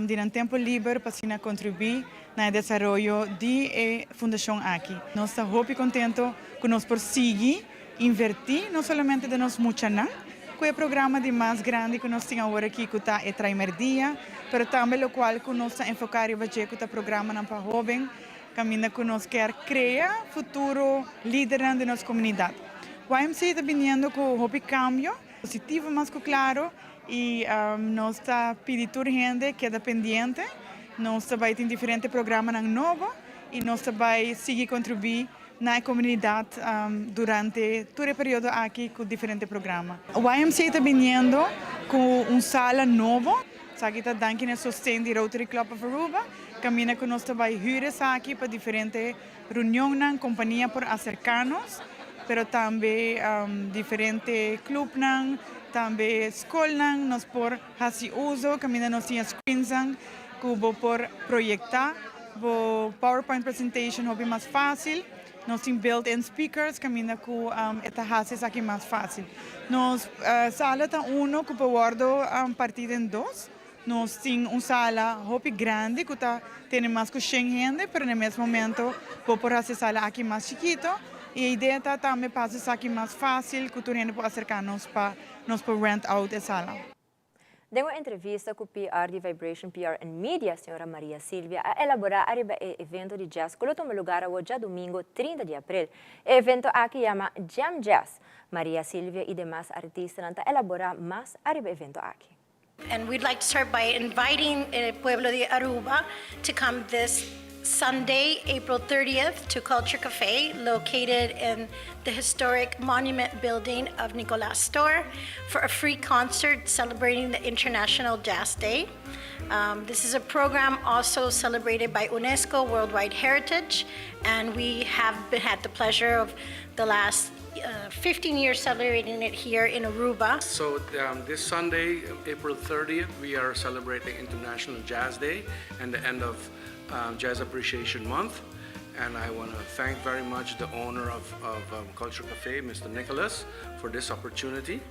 de tempo livre para contribuir no desenvolvimento da fundação aqui. Nós estamos muito contentes que nós prosseguimos invertir, não somente de nós muchanan, que é o programa de mais grande que nós temos agora aqui, que está é primeiro dia, mas também o qual que nós estamos enfocar e fazer que o programa não para jovem, caminha que nós quer criar futuro líder da nossa comunidade. O YMCA está vindo com um cambio positivo, mas claro, e nós está pedindo a gente que é dependente, nós também tem diferentes programas novos e nós também seguir contribuir na comunidade durante todo o período aqui com diferentes programas. O YMCA está vindo com sala nova, aqui está dando o sustento do Rotary Club of Aruba, caminha que nós também hyres aqui para diferentes reuniões, companhia por acercarnos, mas também diferentes clubes, também escolas, nós por fazer uso, caminha nós temos screens que vou por projetar, o PowerPoint presentation é mais fácil. Nós temos built-in speakers, caminha com etahases aqui mais fácil. Nós sala está que pode partir em dois. Nós temos uma sala muito grande que tem mais que 100 gente, mas no mesmo momento pode fazer sala aqui mais chiquito. E a ideia é também fazer aqui mais fácil, que a gente pode acercar-nos para rent out a sala. Em uma entrevista com o PR de Vibration PR and Media, a senhora Maria Silvia, a elaborar o evento de jazz que toma lugar hoje, domingo 30 de abril. O evento aqui chama Jam Jazz. Maria Silvia e demais artistas vão elaborar mais o evento aqui. And we'd like to start by inviting Pueblo de Aruba to come this Sunday, April 30th, to Culture Cafe, located in the historic monument building of Nicolas Store, for a free concert celebrating the International Jazz Day. This is a program also celebrated by UNESCO Worldwide Heritage, and we have had the pleasure of the last 15 years celebrating it here in Aruba. So this Sunday, April 30th, we are celebrating International Jazz Day and the end of Jazz Appreciation Month. And I want to thank very much the owner of Culture Cafe, Mr. Nicholas, for this opportunity.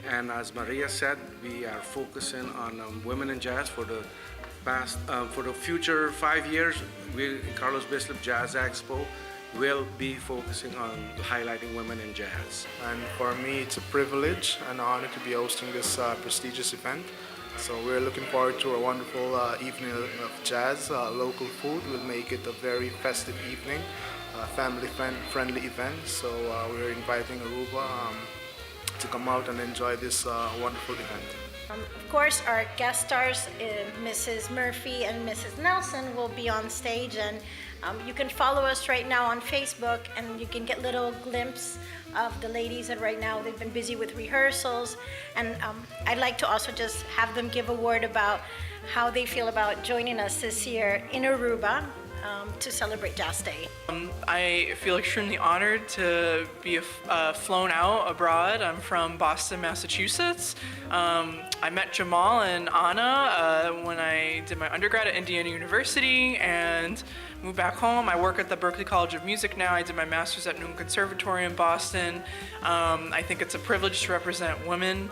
And as Maria said, we are focusing on women in jazz for the future 5 years. Carlos Bislip Jazz Expo will be focusing on highlighting women in jazz. And for me, it's a privilege and an honor to be hosting this prestigious event. So we're looking forward to a wonderful evening of jazz. Local food will make it a very festive evening, family-friendly event. So we're inviting Aruba to come out and enjoy this wonderful event. Of course, our guest stars, Mrs. Murphy and Mrs. Nelson, will be on stage, and you can follow us right now on Facebook, and you can get little glimpse of the ladies. And right now, they've been busy with rehearsals, and I'd like to also just have them give a word about how they feel about joining us this year in Aruba. to celebrate Jazz Day. I feel extremely honored to be flown out abroad. I'm from Boston, Massachusetts. I met Jamal and Anna when I did my undergrad at Indiana University and moved back home. I work at the Berklee College of Music now. I did my master's at Newman Conservatory in Boston. I think it's a privilege to represent women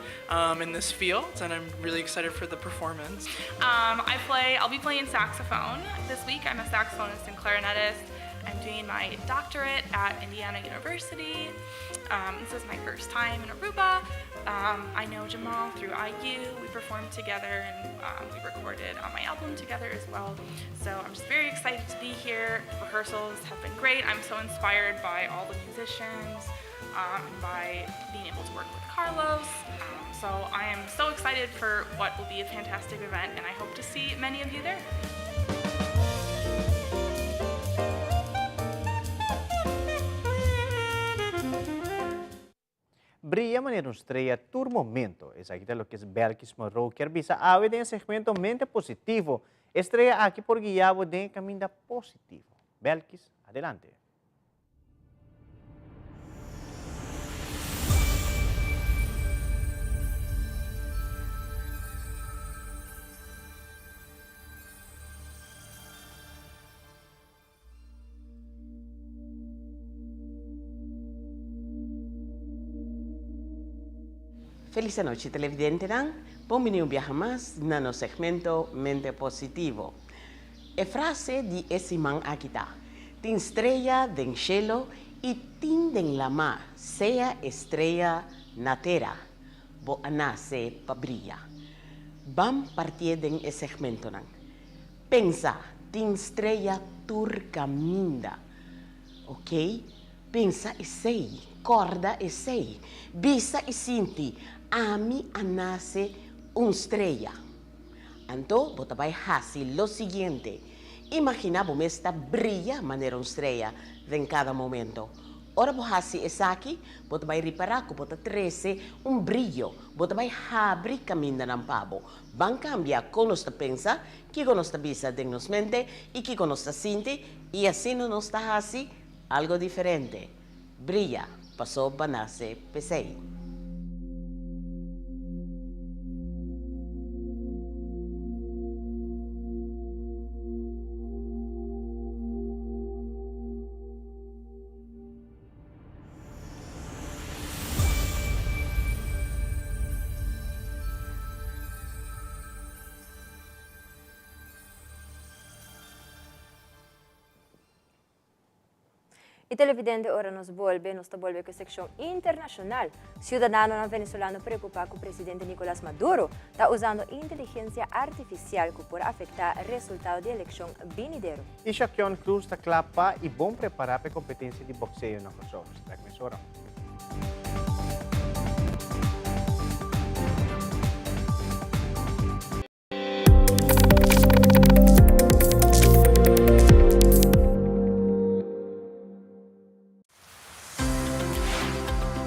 in this field, and I'm really excited for the performance. I'll be playing saxophone this week. I'm a saxophonist and clarinetist. I'm doing my doctorate at Indiana University. This is my first time in Aruba. I know Jamal through IU. We performed together and we recorded on my album together as well. So I'm just very excited to be here. Rehearsals have been great. I'm so inspired by all the musicians and by being able to work with Carlos. So I am so excited for what will be a fantastic event, and I hope to see many of you there. Brilha maneira nos estreia Tour Momento. Esse aqui é o que é Belkis Monroe. Quer bisa ave de segmento mente positivo. Estreia aqui por guiabo de caminho positivo. Belkis, adelante. Feliz noite, televidente. Bem-vindo a mais no segmento Mente Positivo. A frase de esse man aqui está: tem estrela den cielo e tem den la mar, seja estrela na terra, bo nasce para brilhar. Vamos partir den segmento. Pensa, tem estrela turca minda, ok? Pensa e sei, corda e sei, visa e sinti. Ami nace estrella. Então, você vai fazer o seguinte. Imagina que esta brilha maneira estrella em cada momento. Ora, você fazer isso aqui, você vai reparar que você traz brilho. Você vai abrir caminho no pavo. Vai cambiar como você pensa, que você pensa em nossa mente e que você sente, e assim nós está fazendo algo diferente. Brilha, passou para nascer pesei. E televidente, ora nos volve com a secção internacional. Cidadano venezuelano preocupado com o presidente Nicolás Maduro está usando inteligência artificial que pode afetar o resultado da eleição venideiro. E Shaquion Cruz está clapa e bom preparar para a competência de boxeio na Kosovo. Traga-me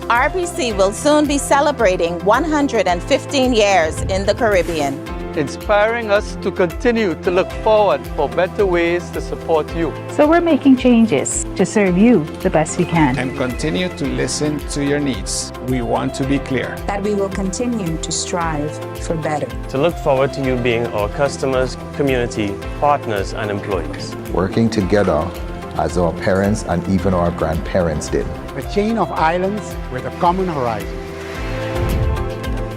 RPC will soon be celebrating 115 years in the Caribbean, inspiring us to continue to look forward for better ways to support you. So we're making changes to serve you the best we can. And continue to listen to your needs. We want to be clear that we will continue to strive for better. To look forward to you being our customers, community, partners, and employees. Working together as our parents and even our grandparents did. A chain of islands with a common horizon.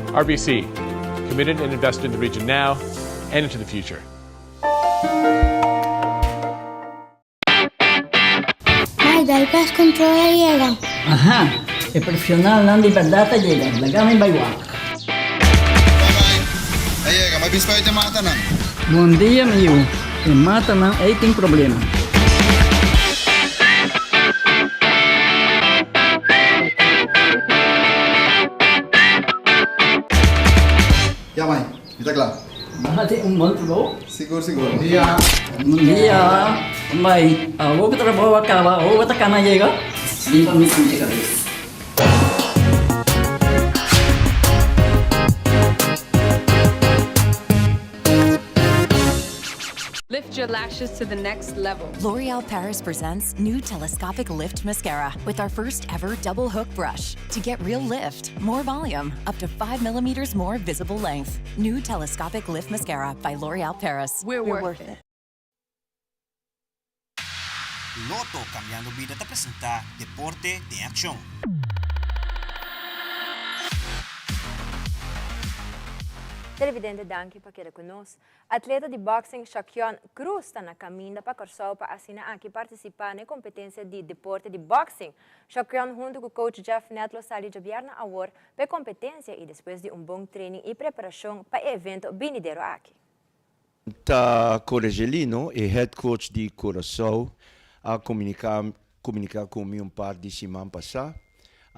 RBC, committed and invested in the region now and into the future. Mai dal pes controlla llega. Aha, e professional nan di perdata llega. Lagami baywak. Llega, may bispa ito mata nan. Buon dia, miyo. E mata nan ay ting problema. Ya, Mai, kita kelar. Bahati bro. Siguro. Bom dia. Mai, vou que trabalho acaba, vou botar cana llega. Limpa mi cabeça. Lift your lashes to the next level. L'Oreal Paris presents new Telescopic Lift Mascara with our first ever double hook brush to get real lift, more volume, up to 5 millimeters more visible length. New Telescopic Lift Mascara by L'Oreal Paris. We're worth it. Lotto Cambiando Vida te presenta Deporte de Acción. Televidente danke pa kila conosco. Atleta de boxing Shaquan Cruz está na caminho para Corsol para assinar aqui participar na competência de deporte de boxing. Shaquan junto com o coach Jeff Netlo sali de Bierna Award para competência e depois de bom treino e preparação para o evento venideiro aqui. Tá Coragelino e head coach de Corsol a comunicar comigo par de semana passada.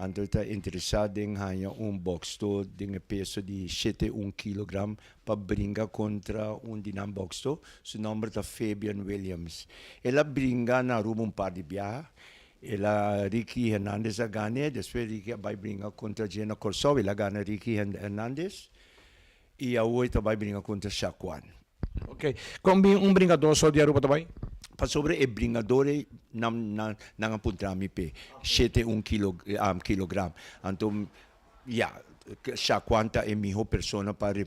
Ando está interessado em ganhar box to de peso de 71 kg para brincar contra dinam box to. Seu nome é Fabian Williams. Ela brinca na rua par de viagem. Ela Ricky Hernandez a ganha. Depois Ricky vai brincar contra Jenna Corsol. Ela ganha Ricky Hernandez. E a outra vai brincar contra Shaquan. Ok. Como brincador só de Aruba também? Para sobre brincadores não apontamos pe 71 kg. Então, já quanta é melhor pessoa para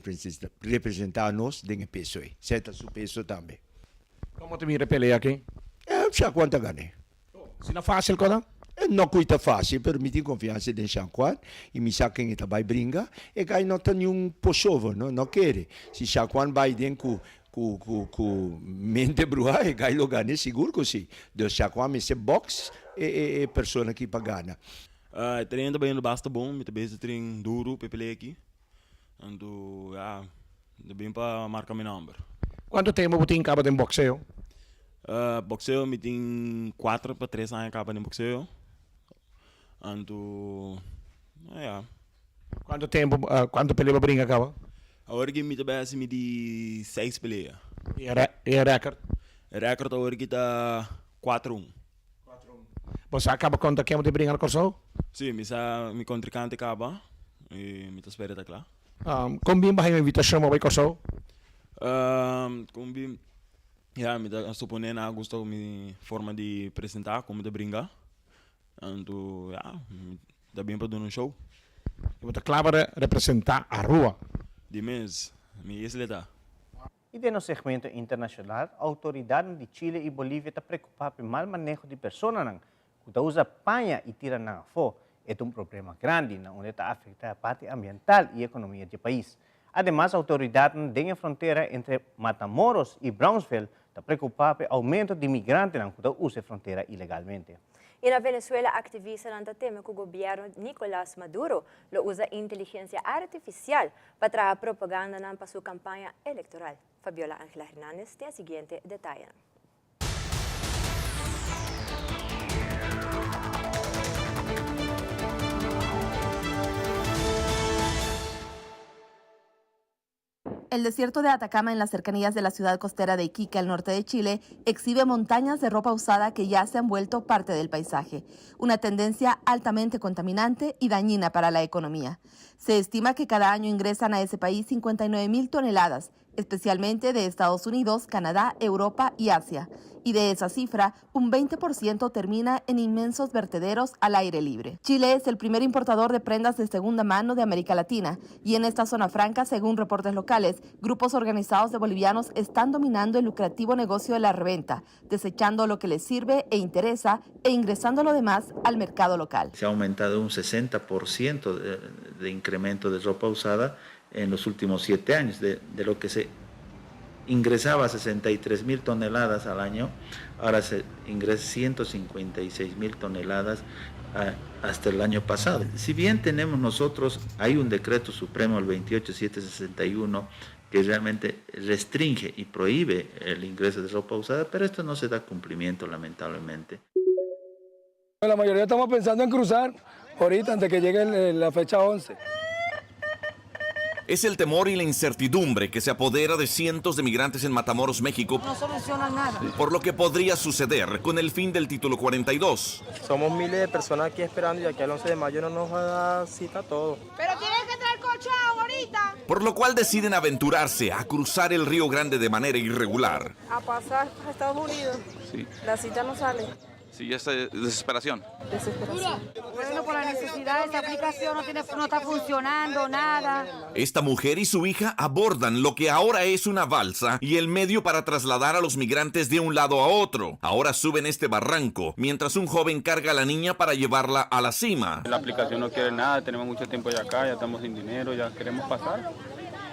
representar-nos de peso. Certo seu peso também. Como te mira peleia aqui? Já quanta ganha. Se não é fácil, coisa? Não é fácil, permite confiança em Shaquan e me sabe que vai brincar e que não tem nenhum poçovo, não quer. Se Shaquan vai dentro com mente bruxa e cai lo ganha seguro così. Do Shaquan esse box e pessoa que pagana. Treino bem no basta bom, me também treino duro para pelear aqui. Então, bem para marcar meu número. Quanto tempo você acaba de boxeo? Boxeo me tem 4 para 3 anos acaba de boxeo. Então, Quanto pelea brinca acaba? Agora que me também me de 6 peleas. E a record? A record agora que está 4-1. Você acaba contra quem você brinca no Corsol? Sim, me contrincante acaba e me espera tá claro. Como bem vai a invitação para o Corsol? Como bem, me dá suponer na gosto minha forma de apresentar como de brincar. Então, dá bem para dar um show. E você claro para representar a rua? De mês, me isleta. E no segmento internacional, a autoridade de Chile e Bolívia está preocupada com o mau manejo de pessoas que usam panha e tiram na fo. É problema grande, onde está afetando a parte ambiental e a economia do país. Ademais, a autoridade da fronteira entre Matamoros e Brownsville está preocupada com o aumento de imigrantes que usam a fronteira ilegalmente. E na Venezuela, ativista teme que o governo Nicolás Maduro lo usa inteligência artificial para trazer propaganda para sua campanha eleitoral. Fabiola Ángela Hernández tem o seguinte detalhe. El desierto de Atacama, en las cercanías de la ciudad costera de Iquique, al norte de Chile, exhibe montañas de ropa usada que ya se han vuelto parte del paisaje, una tendencia altamente contaminante y dañina para la economía. Se estima que cada año ingresan a ese país 59,000 toneladas, especialmente de Estados Unidos, Canadá, Europa y Asia. Y de esa cifra, un 20% termina en inmensos vertederos al aire libre. Chile es el primer importador de prendas de segunda mano de América Latina y en esta zona franca, según reportes locales, grupos organizados de bolivianos están dominando el lucrativo negocio de la reventa, desechando lo que les sirve e interesa e ingresando lo demás al mercado local. Se ha aumentado un 60% de incremento de ropa usada en los últimos 7 años, de lo que se ingresaba 63,000 toneladas al año, ahora se ingresa 156,000 toneladas hasta el año pasado. Si bien tenemos nosotros, hay un decreto supremo, el 28761, que realmente restringe y prohíbe el ingreso de ropa usada, pero esto no se da cumplimiento, lamentablemente. La mayoría estamos pensando en cruzar ahorita antes que llegue la fecha 11. Es el temor y la incertidumbre que se apodera de cientos de migrantes en Matamoros, México. No soluciona nada. Por lo que podría suceder con el fin del título 42. Somos miles de personas aquí esperando y aquí al 11 de mayo no nos va a dar cita todo. Pero tienes que traer colchón ahorita. por lo cual deciden aventurarse a cruzar el Río Grande de manera irregular. A pasar a Estados Unidos. Sí. La cita no sale. Sí, ya está desesperación. Desesperación. Bueno, por la necesidad, esta aplicación no está funcionando, nada. Esta mujer y su hija abordan lo que ahora es una balsa y el medio para trasladar a los migrantes de un lado a otro. Ahora suben este barranco, mientras un joven carga a la niña para llevarla a la cima. La aplicación no quiere nada, tenemos mucho tiempo ya acá, ya estamos sin dinero, ya queremos pasar.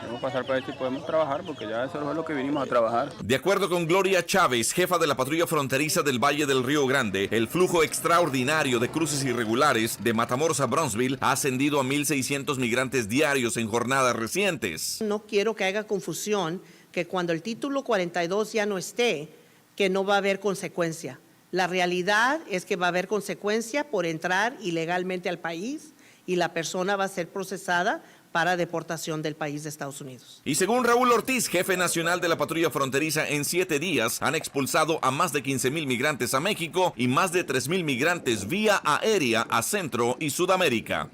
Queremos pasar para ver si podemos trabajar, porque ya eso es lo que vinimos a trabajar. De acuerdo con Gloria Chávez, jefa de la patrulla fronteriza del Valle del Río Grande, el flujo extraordinario de cruces irregulares de Matamoros a Brownsville ha ascendido a 1,600 migrantes diarios en jornadas recientes. No quiero que haya confusión, que cuando el título 42 ya no esté, que no va a haber consecuencia. La realidad es que va a haber consecuencia por entrar ilegalmente al país y la persona va a ser procesada para deportación del país de Estados Unidos. Y según Raúl Ortiz, jefe nacional de la patrulla fronteriza, en 7 días han expulsado a más de 15,000 migrantes a México y más de 3,000 migrantes vía aérea a Centro y Sudamérica.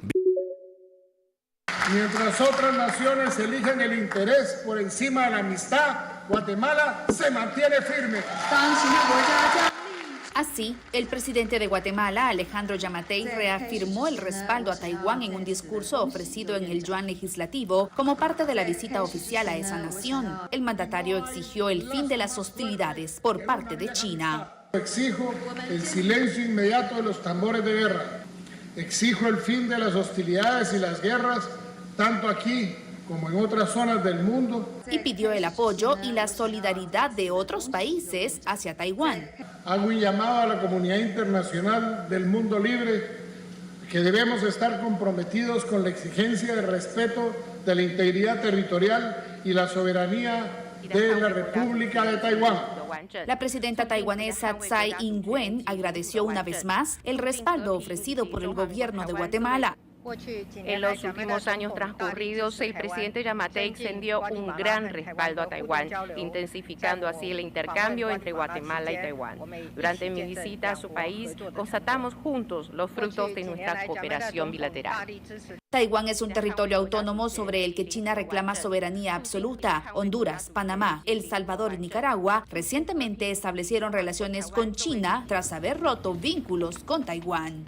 Mientras otras naciones eligen el interés por encima de la amistad, Guatemala se mantiene firme. Así, el presidente de Guatemala, Alejandro Yamatei, reafirmó el respaldo a Taiwán en un discurso ofrecido en el Yuan Legislativo como parte de la visita oficial a esa nación. El mandatario exigió el fin de las hostilidades por parte de China. Exijo el silencio inmediato de los tambores de guerra. Exijo el fin de las hostilidades y las guerras, tanto aquí como en otras zonas del mundo. Y pidió el apoyo y la solidaridad de otros países hacia Taiwán. Hago un llamado a la comunidad internacional del mundo libre que debemos estar comprometidos con la exigencia de respeto de la integridad territorial y la soberanía de la República de Taiwán. La presidenta taiwanesa Tsai Ing-wen agradeció una vez más el respaldo ofrecido por el gobierno de Guatemala. En los últimos años transcurridos, el presidente Yamatei extendió un gran respaldo a Taiwán, intensificando así el intercambio entre Guatemala y Taiwán. Durante mi visita a su país, constatamos juntos los frutos de nuestra cooperación bilateral. Taiwán es un territorio autónomo sobre el que China reclama soberanía absoluta. Honduras, Panamá, El Salvador y Nicaragua recientemente establecieron relaciones con China tras haber roto vínculos con Taiwán.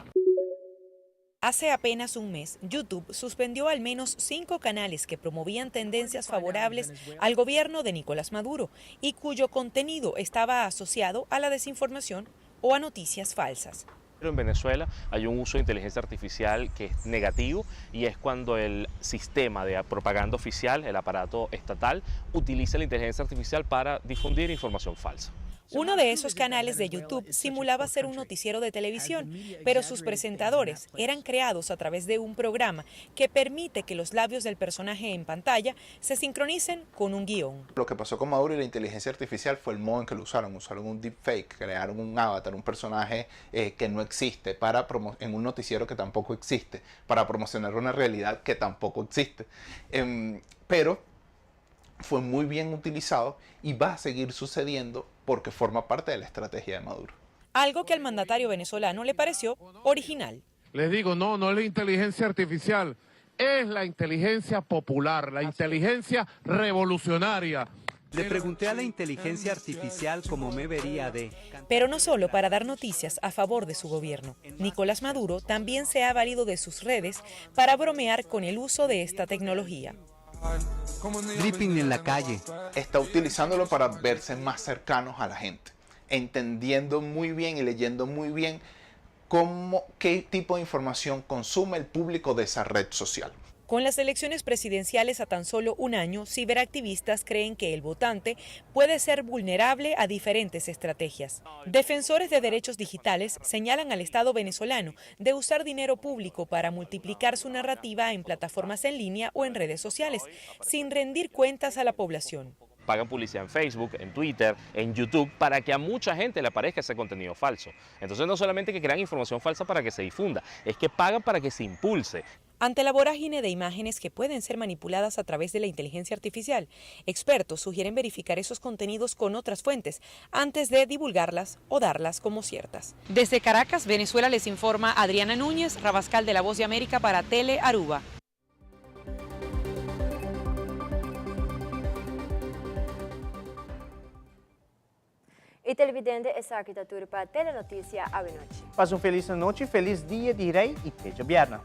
Hace apenas un mes, YouTube suspendió al menos 5 canales que promovían tendencias favorables al gobierno de Nicolás Maduro y cuyo contenido estaba asociado a la desinformación o a noticias falsas. Pero en Venezuela hay un uso de inteligencia artificial que es negativo y es cuando el sistema de propaganda oficial, el aparato estatal, utiliza la inteligencia artificial para difundir información falsa. Uno de esos canales de YouTube simulaba ser un noticiero de televisión, pero sus presentadores eran creados a través de un programa que permite que los labios del personaje en pantalla se sincronicen con un guión. Lo que pasó con Maduro y la inteligencia artificial fue el modo en que lo usaron un deepfake, crearon un avatar, un personaje que no existe en un noticiero que tampoco existe, para promocionar una realidad que tampoco existe. Pero fue muy bien utilizado y va a seguir sucediendo porque forma parte de la estrategia de Maduro. Algo que al mandatario venezolano le pareció original. Les digo, no es la inteligencia artificial, es la inteligencia popular, la inteligencia revolucionaria. Le pregunté a la inteligencia artificial cómo me vería de... Pero no solo para dar noticias a favor de su gobierno. Nicolás Maduro también se ha valido de sus redes para bromear con el uso de esta tecnología. Dripping en la calle. Está utilizándolo para verse más cercanos a la gente, entendiendo muy bien y leyendo muy bien qué tipo de información consume el público de esa red social. Con las elecciones presidenciales a tan solo un año, ciberactivistas creen que el votante puede ser vulnerable a diferentes estrategias. Defensores de derechos digitales señalan al Estado venezolano de usar dinero público para multiplicar su narrativa en plataformas en línea o en redes sociales, sin rendir cuentas a la población. Pagan publicidad en Facebook, en Twitter, en YouTube, para que a mucha gente le aparezca ese contenido falso. Entonces no solamente que crean información falsa para que se difunda, es que pagan para que se impulse. Ante la vorágine de imágenes que pueden ser manipuladas a través de la inteligencia artificial, expertos sugieren verificar esos contenidos con otras fuentes antes de divulgarlas o darlas como ciertas. Desde Caracas, Venezuela, les informa Adriana Núñez, Rabascal de La Voz de América para Tele Aruba. televidente, essa aqui tá tudo para Telenotícia à noite. Passa feliz noite, feliz dia de rei e teja bierna.